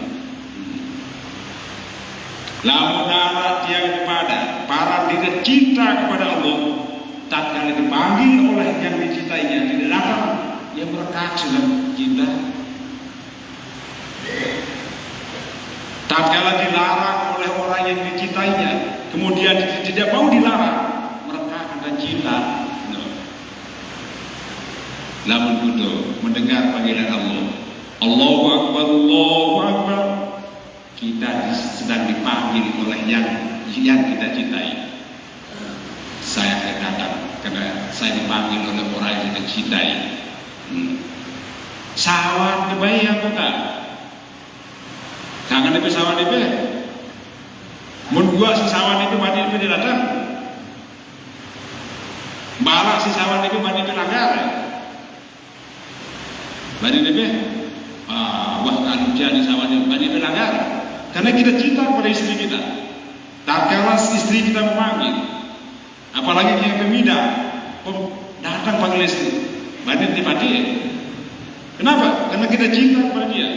Lamun anak dia kepada para tidak cinta kepada Allah, tatkala dipanggil oleh yang dicintainya tidak datang, dia merekat dalam cinta. Tatkala dilarang oleh orang yang dicintainya, kemudian tidak mau dilarang, mereka akan cinta. Lamun kudu mendengar panggilan Allah, Allahu Akbar, Allahu Akbar. Kita sedang dipanggil oleh yang kita cintai. Saya akan datang karena saya dipanggil oleh orang yang kita cintai. Sawan kebayang apa tak? Kangen itu sawan itu. Mun gua si sawan itu mati itu dia datang. Balak si sawan itu mati itu langgar. Bani itu Wah kalau jadi sahabatnya banyak melanggar karena kita cinta kepada istri kita. Tatkala istri kita memanggil, apalagi yang pemida datang panggil istri, banyak dipakai. Kenapa? Karena kita cinta kepada dia.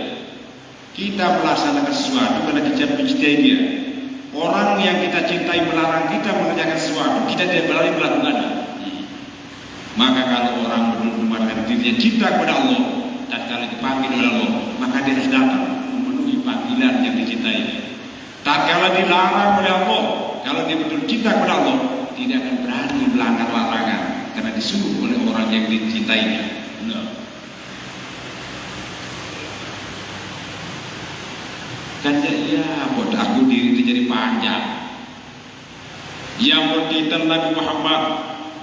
Kita melaksanakan sesuatu karena kita mencintai dia. Orang yang kita cintai melarang kita mengerjakan sesuatu, kita tidak berani melakukannya. Maka kalau orang menyatakan dirinya cinta kepada Allah, tatkala dipanggil oleh Allah, maka dia harus datang memenuhi panggilan yang dicintai. Tatkala dilarang oleh Allah, kalau dia betul cinta kepada Allah, tidak akan berani melanggar larangan karena disuruh oleh orang yang dicintainya. Kan ya buat aku diri jadi panjang. Yang berkaitan Nabi Muhammad,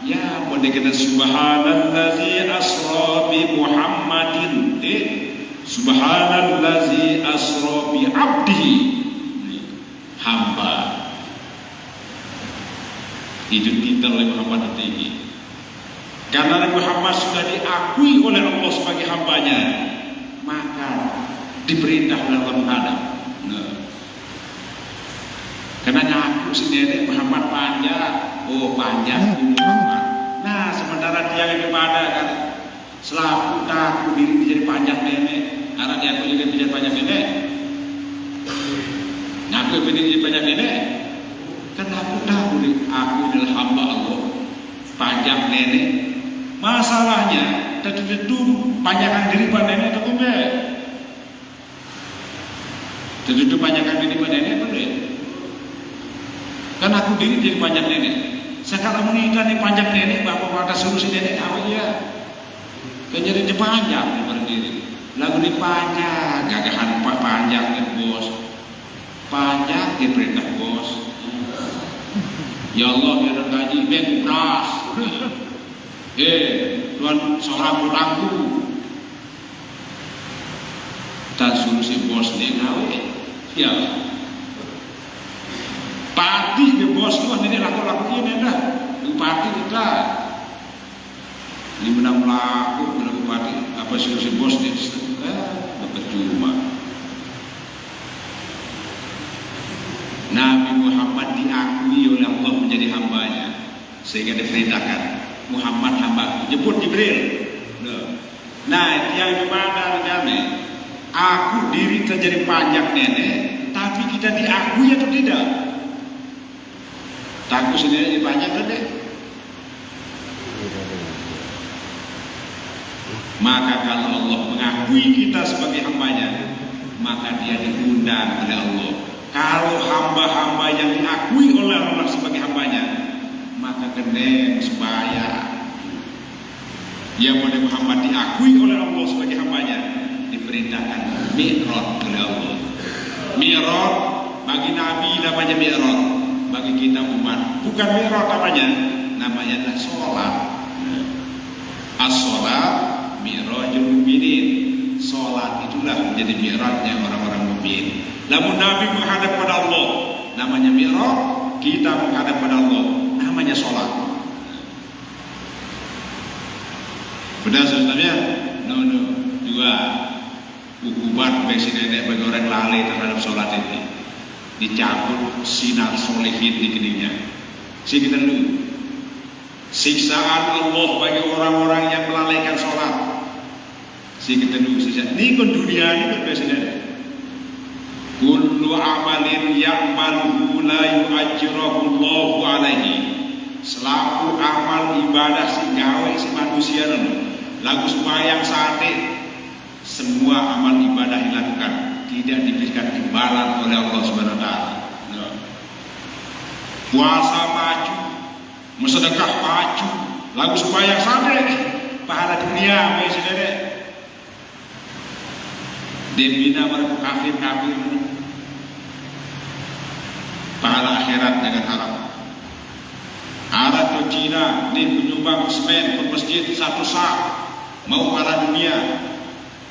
ya boleh kita subhanallazi asra bi Muhammadin, subhanallazi asra bi abdihi, hamba. Itu titel oleh Muhammad tinggi. Karena Nabi Muhammad sudah diakui oleh Allah sebagai hambanya, maka diperintah oleh Allah menghadap. Karena ngaku sendiri Muhammad panjang, panjang Muhammad. Nah sementara dia yang kepada kan selaku aku diri menjadi panjang nenek, karena dia aku jadi menjadi panjang nenek. Ngaku menjadi panjang nenek, karena aku tahu nih aku adalah hamba Allah, panjang nenek. Masalahnya tentu panjangkan diri pada nenek atau enggak? Tentu panjangkan diri pada nenek boleh. Kan aku diri jadi panjang nenek. Sekarang menikah nih panjang nenek, bapak pada suruh si nenek apa ya? Kan jadi dia panjang pada diri. Lagu ini panjang, gagahan pak panjang nih bos. Panjang dia perintah bos. Ya Allah ya gaji beras. Tuan seorang pulangku. Dan suruh si bos nih gawe. Ya. Pati ke bos tuh ini laku-laku ini dah. Bupati kita. Ini menang laku dengan bupati. Apa sih bos dia? Percuma. Nabi Muhammad diakui oleh Allah menjadi hambanya, sehingga diperintahkan Muhammad hambaku. Jemput Jibril. Nah, yang dimana kami? Aku diri terjadi panjang nenek, tapi kita diakui atau tidak? Takut sendiri dipanjang kan deh. Maka kalau Allah mengakui kita sebagai hambanya, maka dia diundang oleh Allah. Kalau hamba-hamba yang diakui oleh Allah sebagai hambanya, maka kena supaya yang oleh Muhammad diakui oleh Allah sebagai hambanya, diperintahkan mi'raj oleh Allah. Mi'raj bagi Nabi namanya mi'raj. Bagi kita umat bukan mi'raj namanya adalah sholat. As-sholat mi'rajul mu'minin. Sholat itulah menjadi mi'rajnya orang-orang mukmin. Namun Nabi menghadap pada Allah namanya mi'raj, kita menghadap pada Allah namanya sholat. Benar sebenarnya? No. Dua hukuman bagi nenek bagi orang lalai terhadap sholat ini. Dicabut sinar solehin di keningnya. Kita dulu. Siksaan Allah bagi orang-orang yang melalaikan sholat. Kita dulu. Ini kan dunia ini kan presiden. Kullu amalin ya'maluhu la yu'ajjirahu Allahu alaihi. Selaku amal ibadah si gawe si manusia lagu sembahyang sate, semua amal ibadah dilakukan tidak diberikan imbalan oleh Allah Subhanahu wa taala. Puasa maju, bersedekah maju, lagu sembahyang sate, pahala dunia saudara. Dibina mereka kafir, pahala akhirat jangan harap. Arab ke Cina ini menyumbang semen ke masjid satu sak, mau pahala dunia.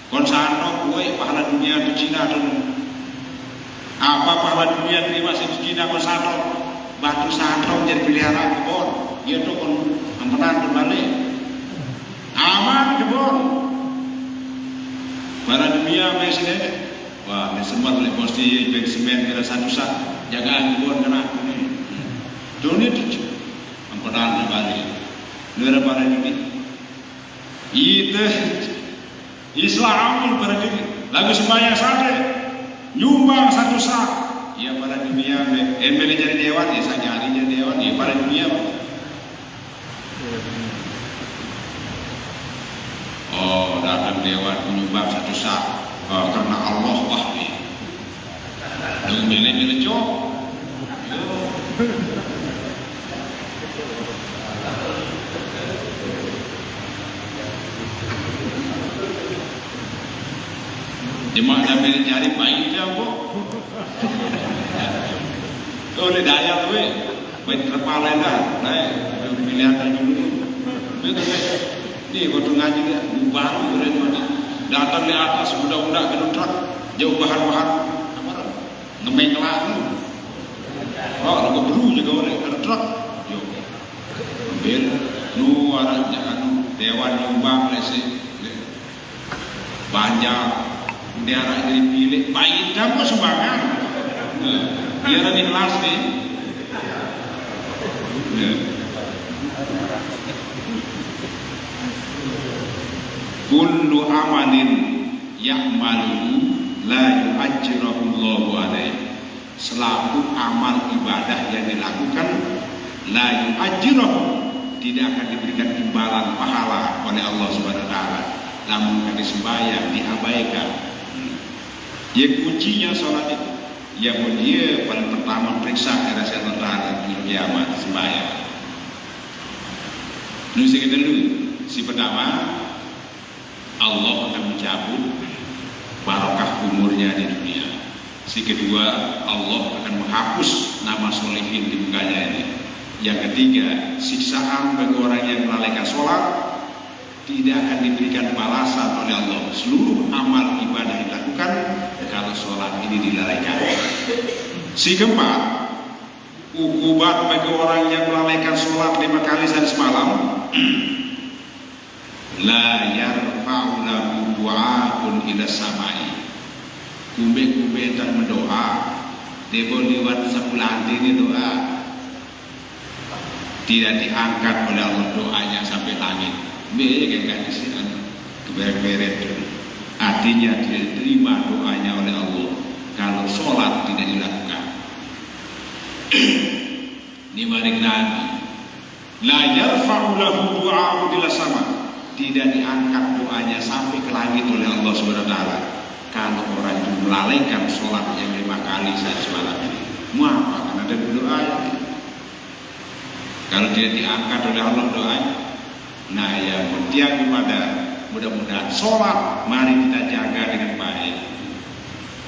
Konsano gue pahala dunia di Cina tuh. Apa pahala dunia terima di Cina konsano? Batu santong jadi peliharaan kebon. Dia tuh kon ampenan kembali. Aman kebon. Para dunia mesine. Wah, ini sempat oleh posti bag semen kira satu sak. Jagaan buat kena ini. Dunia itu amperan kali. Negara para dunia. Itu Islam para dunia. Lagu sembahyang sate. Nyumbang satu sak. Ya para dunia. Emel jadi dewan ya saya nyari jadi dewan ya para dunia. Oh, datang dewan menyumbang satu sak. Karena Allah wahdi. Dengan milih-milih cok. Jemaah sampai cari baik dia kok. Kau ni daya tu, baik terpalai dah. Naik pilihan dulu. Betul. Ni waktu ngaji dia baru boleh mana. Datang di atas budak-budak kena truk jauh bahan-bahan apa ngemeng lagi. Oh, lagu beru juga orang kena truk. Yo. Ambil nu arahnya anu dewan nyumbang lesi. Banyak daerah jadi pilih baik kamu sumbangan. Biar ada kelas nih. Kullu amalin ya'maluhu la yu'ajjirahu Allahu alaihi. Selaku amal ibadah yang dilakukan la yu'ajjirahu, tidak akan diberikan imbalan pahala oleh Allah Subhanahu wa taala. Namun kali sembahyang diabaikan. Ya kuncinya salat itu. Ya dia paling pertama periksa kepada Allah Taala di kiamat sembahyang. Nulis kita dulu. Si pertama, Allah akan mencabut barakah umurnya di dunia. Si kedua, Allah akan menghapus nama solehin di mukanya ini. Yang ketiga, siksaan bagi orang yang melalaikan sholat tidak akan diberikan balasan oleh Allah. Seluruh amal ibadah dilakukan kalau sholat ini dilalaikan. Si keempat, ukubat bagi orang yang melalaikan sholat 5 kali sehari semalam. La yarfa'u lahu du'a'un ila samai. Kumbe-kumbe tak mendoa. Debo liwat sebulan ini doa. Tidak diangkat oleh Allah doanya sampai langit. Mereka kan disian keberet-beret. Artinya tidak diterima doanya oleh Allah kalau sholat tidak dilakukan. Ini mari Nabi. La yarfa'u lahu du'a'un ila samai. Tidak diangkat doanya sampai ke langit oleh Allah Subhanahu wa taala kalau orang itu melalaikan sholat yang 5 kali sehari semalam ini. Mengapa? Karena ada doa. Kalau tidak diangkat oleh Allah doanya, nah ya mutiak kepada mudah-mudahan sholat mari kita jaga dengan baik.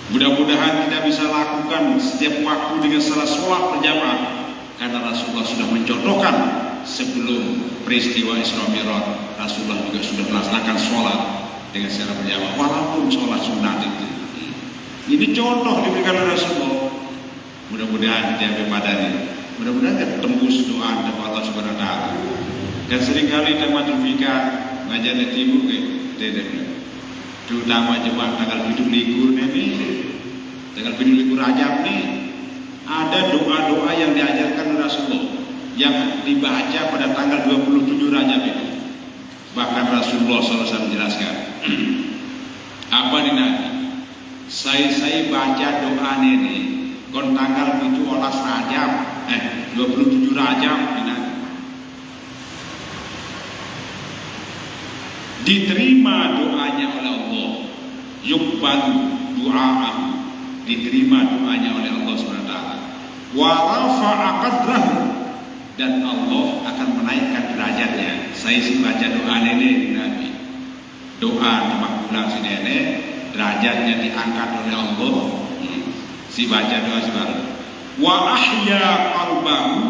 Mudah-mudahan kita bisa lakukan setiap waktu dengan salat sholat berjamaah karena Rasulullah sudah mencontohkan. Sebelum peristiwa Isra Mi'raj, Rasulullah juga sudah melaksanakan sholat dengan secara berjamaah walaupun sholat sunat itu. Ini contoh diberikan oleh Rasulullah. Mudah-mudahan kita bermadani, mudah-mudahan kita tembus doa dari Allah Subhanahu wa taala. Dan seringkali kita matrufika ngajar di timur terutama jemaah tanggal 7 libur ini, tanggal 7 libur Rajab nih, ada doa-doa yang diajarkan oleh Rasulullah yang dibaca pada tanggal 27 Rajab itu. Bahkan Rasulullah SAW menjelaskan apa nih Nabi? Saya baca doa ini kon tanggal 17 Rajab 27 Rajab ini diterima doanya oleh Allah. Yuqbalu du'a'ahu, diterima doanya oleh Allah SWT. Wa rafa'a qadrahu, dan Allah akan menaikkan derajatnya. Saya sih baca doa nenek Nabi. Doa nama pulang si nenek, derajatnya diangkat oleh Allah. Si baca doa sekarang. Wa ahya qalbahu,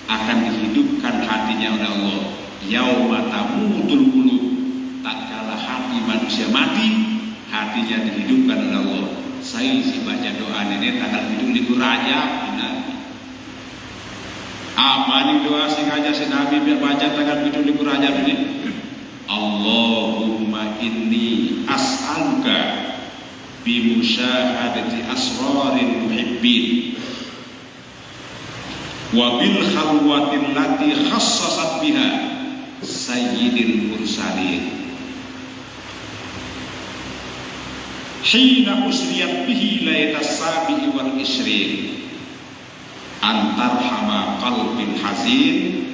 akan dihidupkan hatinya oleh Allah. Yauma tamutul qulub, tatkala hati manusia mati, hatinya dihidupkan oleh Allah. Saya sih baca doa nenek tanggal 7 libur Rajab. Apa nih doa sengaja si Nabi biar baca tanggal 7 libur Rajab ini? Allahumma inni as'aluka bimusyahadati asraril muhibbin wa bil khalwatin lati khassasat biha sayyidil mursalin hina usriyat bihi laylatas sabi'i wal ishrin antarhama qalbil hazin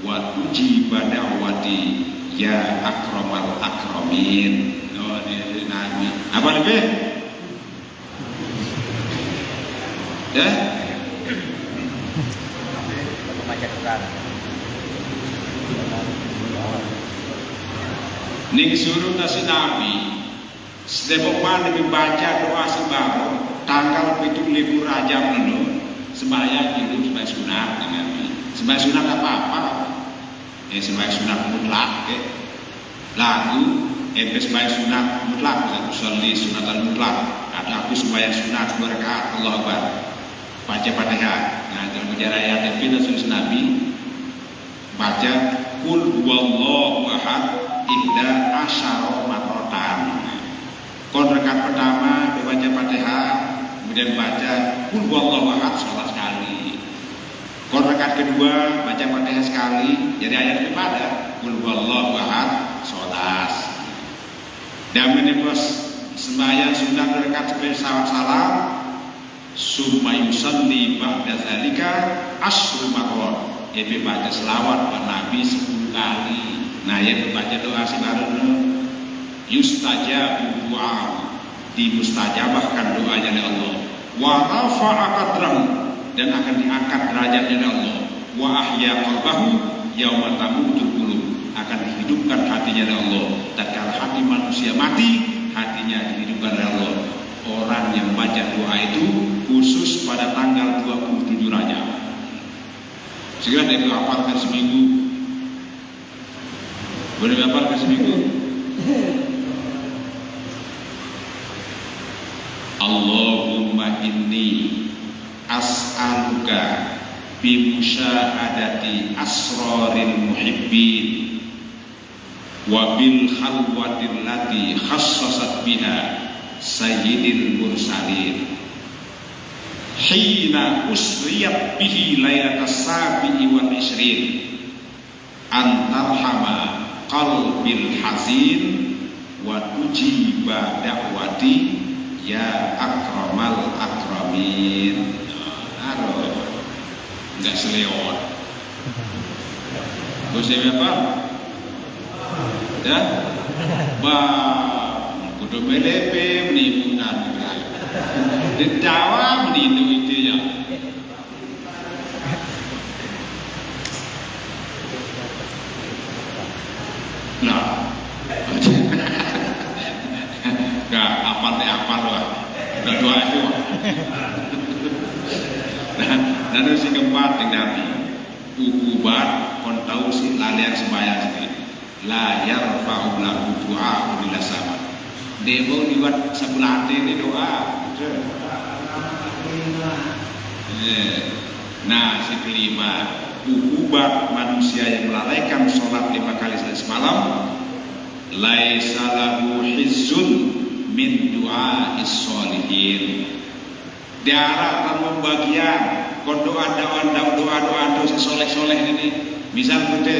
wa tujiba da'wati ya akramal akramin. Oh, ini Nabi. Apa lebih? Ya? Ning suruh nasi Nabi setiap mana membaca doa sembarang tanggal 17 Rajab dulu sembahyang itu sembahyang sunat Nabi. Sembahyang sunat apa-apa? Sembahyang sunat mutlak lagu sembahyang sunat mutlak usolli sunatan mutlak atau aku sembahyang sunat 2 rakaat Allah Akbar baca Fatihah. Nah dalam bicara ayat itu sunnah Nabi baca kul huwallahu ahad ihda asyara marratan. Kon rakaat pertama baca Fatihah kemudian baca kul huwallahu ahad 11 kali. Kon rakaat kedua baca Fatihah sekali. Jadi ayat kepada kul huwallahu ahad 11. Dan menepos sembahyang sunat rakaat sebelum salam summa yusalli ba'da zalika asyru marrat. Jadi baca selawat buat Nabi 10 kali. Nah ya baca doa sebarang yustajabu doa dimustajabahkan doanya oleh Allah. Wa rafa'a qadrahu dan akan diangkat derajatnya oleh Allah. Wa ahya qalbahu yauma tamutul qulub akan dihidupkan hatinya oleh Allah. Tatkala hati manusia mati, hatinya dihidupkan oleh Allah. Orang yang baca doa itu khusus pada tanggal 27 Rajab. Segera dia hafalkan seminggu. Boleh hafalkan seminggu? Allahumma inni as'aluka bimusyahadati asraril muhibbin wa bil khalwatil lati khassasat biha sayyidil mursalin hina usriyat bihi laylatas sabi'i wal ishrin antarhama qalbil hazin wa tujiba da'wati ya akramal akramin. Enggak selewat. Bosnya apa? Ya? Kudu melepe menimbulkan. Ditawa menimbul itu ya. Nah, enggak apa loh. Enggak doa itu. Dan si keempat dengan Nabi ukubat kon tahu si lalian sembahyang sini la yarfa'u lahu du'a illa sama demo dibuat sebelah hati ini doa. Nah si kelima ukubat manusia yang melalaikan sholat 5 kali semalam laisa lahu hizzun min du'a'is sholihin diarahkan membagian kon doa si soleh ini misal kita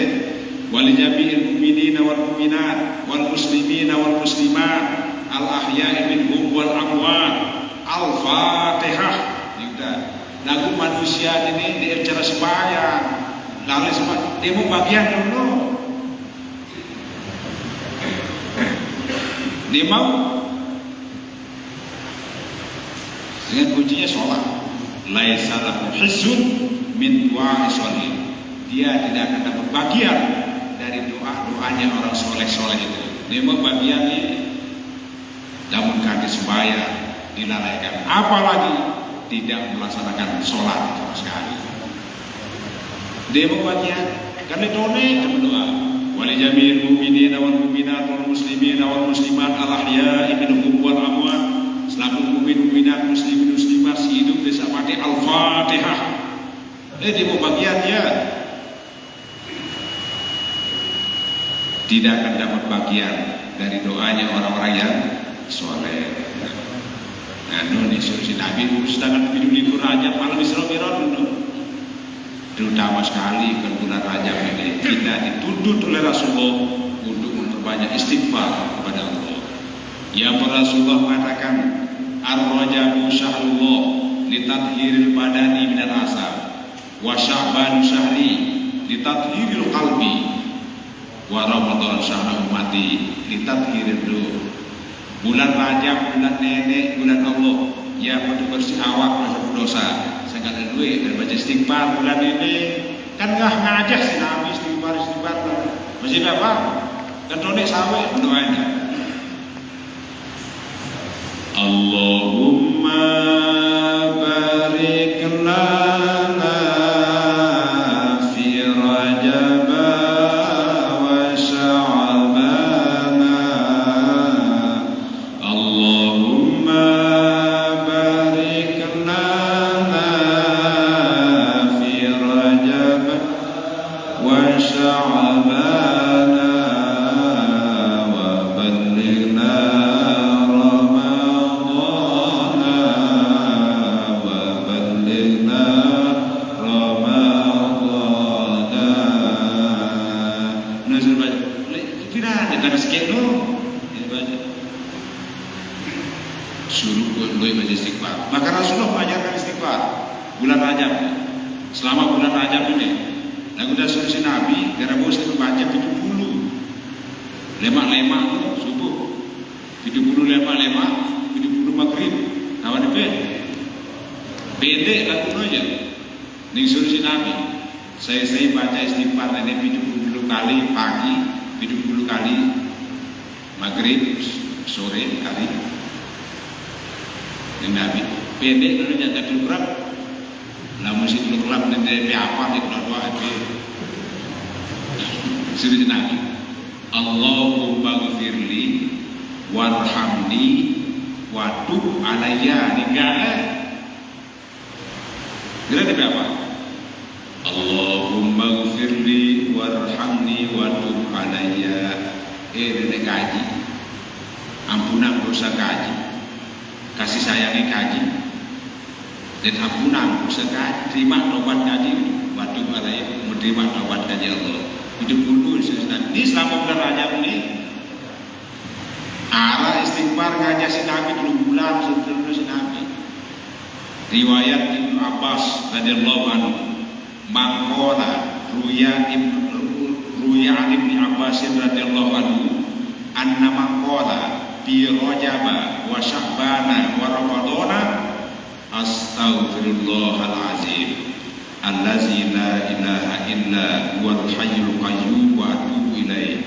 wali jami'il mu'minina wal mu'minat wal muslimina wal muslimat al ahya'i minhum wal amwat al fatihah juga lagu manusia ini di acara sembahyang lalu sembahyang dia mau bagian dulu dia mau dengan kuncinya sholat laisa lahu hizzun min du'a'i sholih dia tidak akan dapat bagian dari doa-doanya orang soleh-soleh itu. Dia mau bagiannya namun kaki sembahyang dilalaikan apalagi tidak melaksanakan sholat sama sekali. Dia mau bagian karena doa berdoa wali jami'il mu'minina wal mu'minat wal muslimina wal muslimat al ahya'i minhum wal amwat selaku mu'min-mu'minat muslimin muslimat hidup bisa pakai al-fatihah. Dia mau bagian dia tidak akan dapat bagian dari doanya orang-orang yang soleh. Nah, ini solusi Nabi, sedangkan libur Rajab malam Isra Mi'raj terutama sekali bulan Rajab ini kita dituntut oleh Rasulullah untuk memperbanyak istighfar kepada Allah. Yang Rasulullah mengatakan, Ar-Rajabu syahrullah litathhiril badani minal asab, wa Sya'ban syahri litathhiril qalbi, wa Ramadan syahru ummati litathhiril ruh. Bulan Rajab, bulan nenek, bulan Allah yang bersih awak dosa. Saya kata duit dan baca istighfar bulan ini kan ngajak si Nabi istighfar masih apa? Kan tonik sawe doanya. Allahumma barik lana fi Rajab wa Sya'ban. Allahumma barik lana fi Rajab wa Sya'ban wa ballighna Maka Rasulullah mengajarkan istighfar bulan Rajab. Selama bulan Rajab ini, lagu dan solusi Nabi karena Muslim membaca 70 lemak-lemak subuh, 70 lemak-lemak, 70 maghrib. Kawan pendek lagu aja. Ning solusi Nabi. Saya baca istighfar ini 70 kali pagi, 70 kali maghrib, sore kali. Nabi pendek dulu jangan keluar lah musik keluar dan dari apa di keluar itu sudah Nabi Allahumma ghfirli warhamni wa tub alayya nikah kira di apa Allahumma ghfirli warhamni wa tub alayya ini kaji ampunan dosa kaji kasih sayangi kaji dan ampunan usaha terima taubat kaji waktu alai menerima taubat kaji Allah hidup dulu ini selama bulan Rajab ini arah istighfar ngajak Nabi 3 bulan sebelum Nabi riwayat Ibnu Abbas radhiyallahu anhu mangkola ruya Ibnu Abbas radhiyallahu anhu anna mangkola bi Rajab wa Sya'ban wa Ramadan astaghfirullahal azim allazi la ilaha illa huwal hayyul qayyum wa atubu ilaih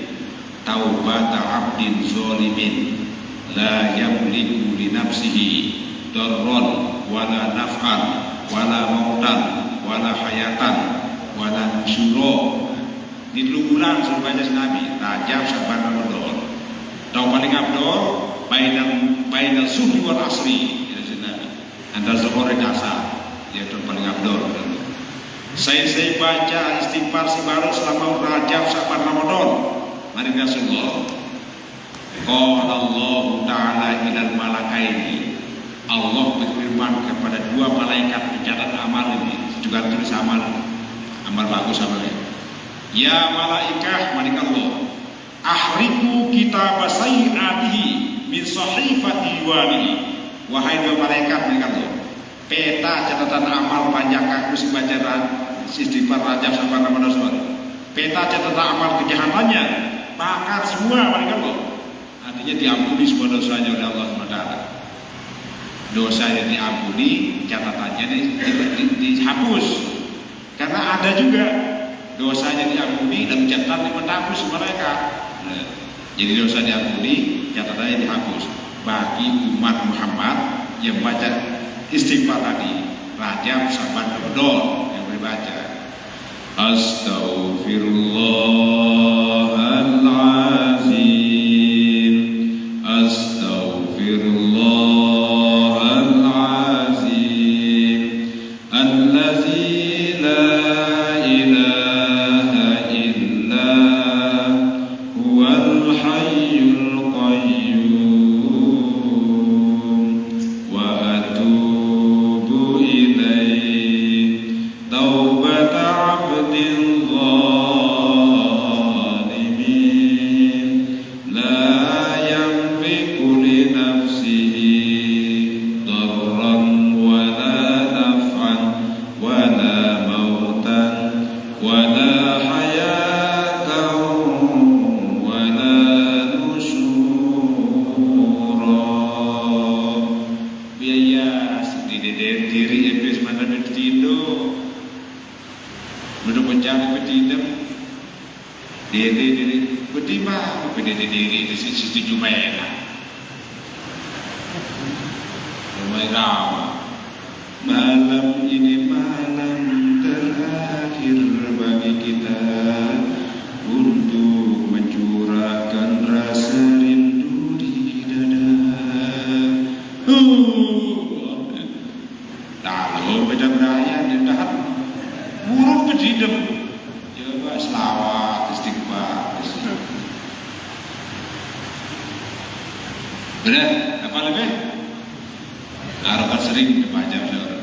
taubata 'abdin zalimin la yamliku li nafsihi darran wala naf'an wala mautan wala hayatan wala nusyura. Di 3 bulan sebelum Nabi Rajab, Sya'ban, Ramadan. Tahu paling abdul bainal subuh wal asri antara zuhur dan asar yaitu paling abdul. Saya baca istighfar baru selama Rajab, Sya'ban, Ramadan. Mari Rasulullah qala Allah ta'ala ilal malakaini, Allah berfirman kepada 2 malaikat pencatat amal ini juga tulis amal bagus amalnya. Ya malaikah Allah ahriku kitab sayyi'atihi min sahifati diwanihi. Wahai 2 malaikat Allah, peta catatan amal panjang aku sebaca istighfar Rajab sampai Ramadan semua. Peta catatan amal kejahatannya bakar semua Allah. Artinya diampuni semua dosanya oleh Allah SWT. Dosanya diampuni, catatannya dihapus. Karena ada juga dosanya diampuni dan catatan dihapus mereka. Jadi dosa diampuni, catatannya dihapus. Bagi umat Muhammad yang baca istighfar tadi Rajab, Sya'ban, Ramadan yang berbaca Astaghfirullahalazim Astaghfirullahalazim allazi la ilaha illa huwa mencari petidam diri berdima berdiri di sisi Jumaina rumah rawa malam ini malam terakhir bagi kita untuk mencurahkan rasa rindu di dada. Lalu beda beraya dan dahat buruk pedidem. Coba selawat istighfar. Benar? Apa lebih? Harapan sering dibaca saudara.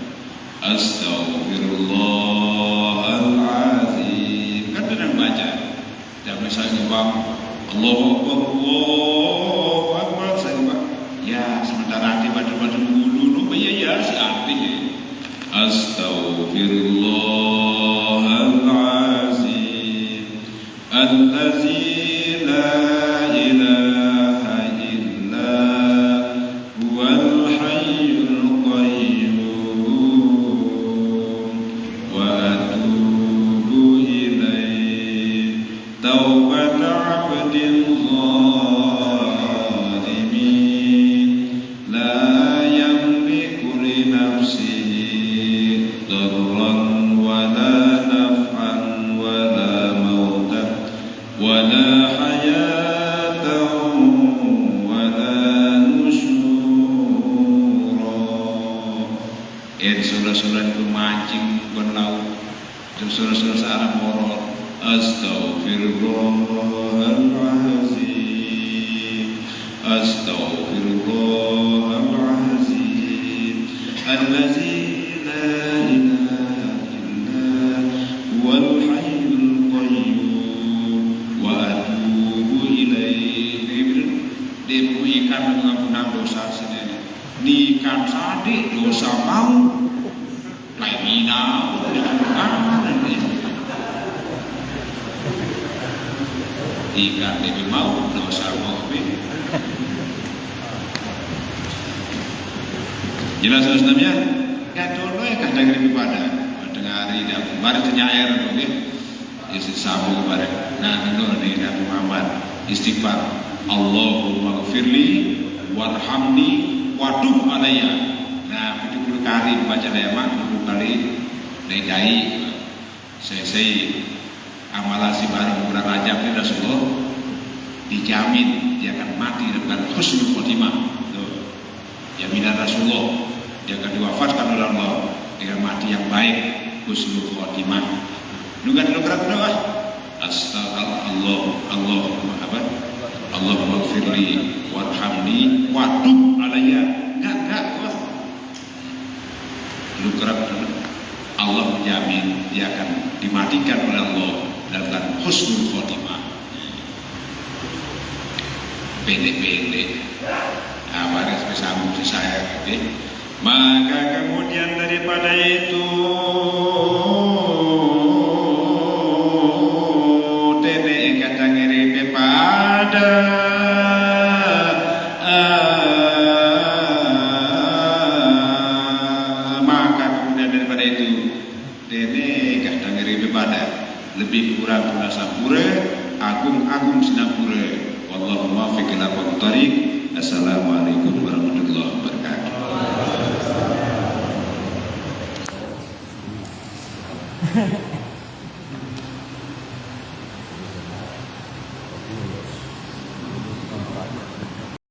Astaghfirullahaladzim. Kan benar baca. Dan misalnya bang, Allahu Akbar, saya bang. Ya sementara hati baca-baca dulu, ya si artinya. Astaghfirullahaladzim. Allazi la ilaha illa huwal hayyul qayyum wa atubu ilaihi taubata abdin zalimin la yamliku li nafsihi darran wala naf'an wala mautan wala hayatan wala nusyura. Surah-surah itu mancing bukan laut. Surah-surah searah morot. Astaghfirullahaladzim. Astaghfirullahaladzim. Allazi la ilaha illa huwal hayyul qayyum wa atubu ilaihi. Dia mengikat mengampunan dosa sendiri. Nikan sadik dosa mau lainina ikan lebih mau dosa mau jelas Islamnya ya dulu ya kadang lebih pada dengari dan kemarin penyair oke isi sabu kemarin nah itu nih Nabi Muhammad istighfar Allahumma gfirli warhamni wadum alayya. Nah 70 kali baca dayaman 70 kali dai saya amalasi bareng bulan Rajab ini Rasulullah dijamin dia akan mati dengan husnul khotimah. Jaminan Rasulullah dia akan diwafatkan oleh Allah dengan mati yang baik husnul khotimah. Nugan doa astagfirullah Allahumma gfirli warhamni wadum alayya. Enggak lu kerap Allah menjamin dia akan dimatikan oleh Allah dalam husnul khotimah. Pendek-pendek mari bersambung di saya maka kemudian daripada itu tene kata ngiripe pada lebih kurang pula sapura agung sinapura wallahu muwaffiq ila aqwamit thariq. Assalamualaikum warahmatullahi wabarakatuh.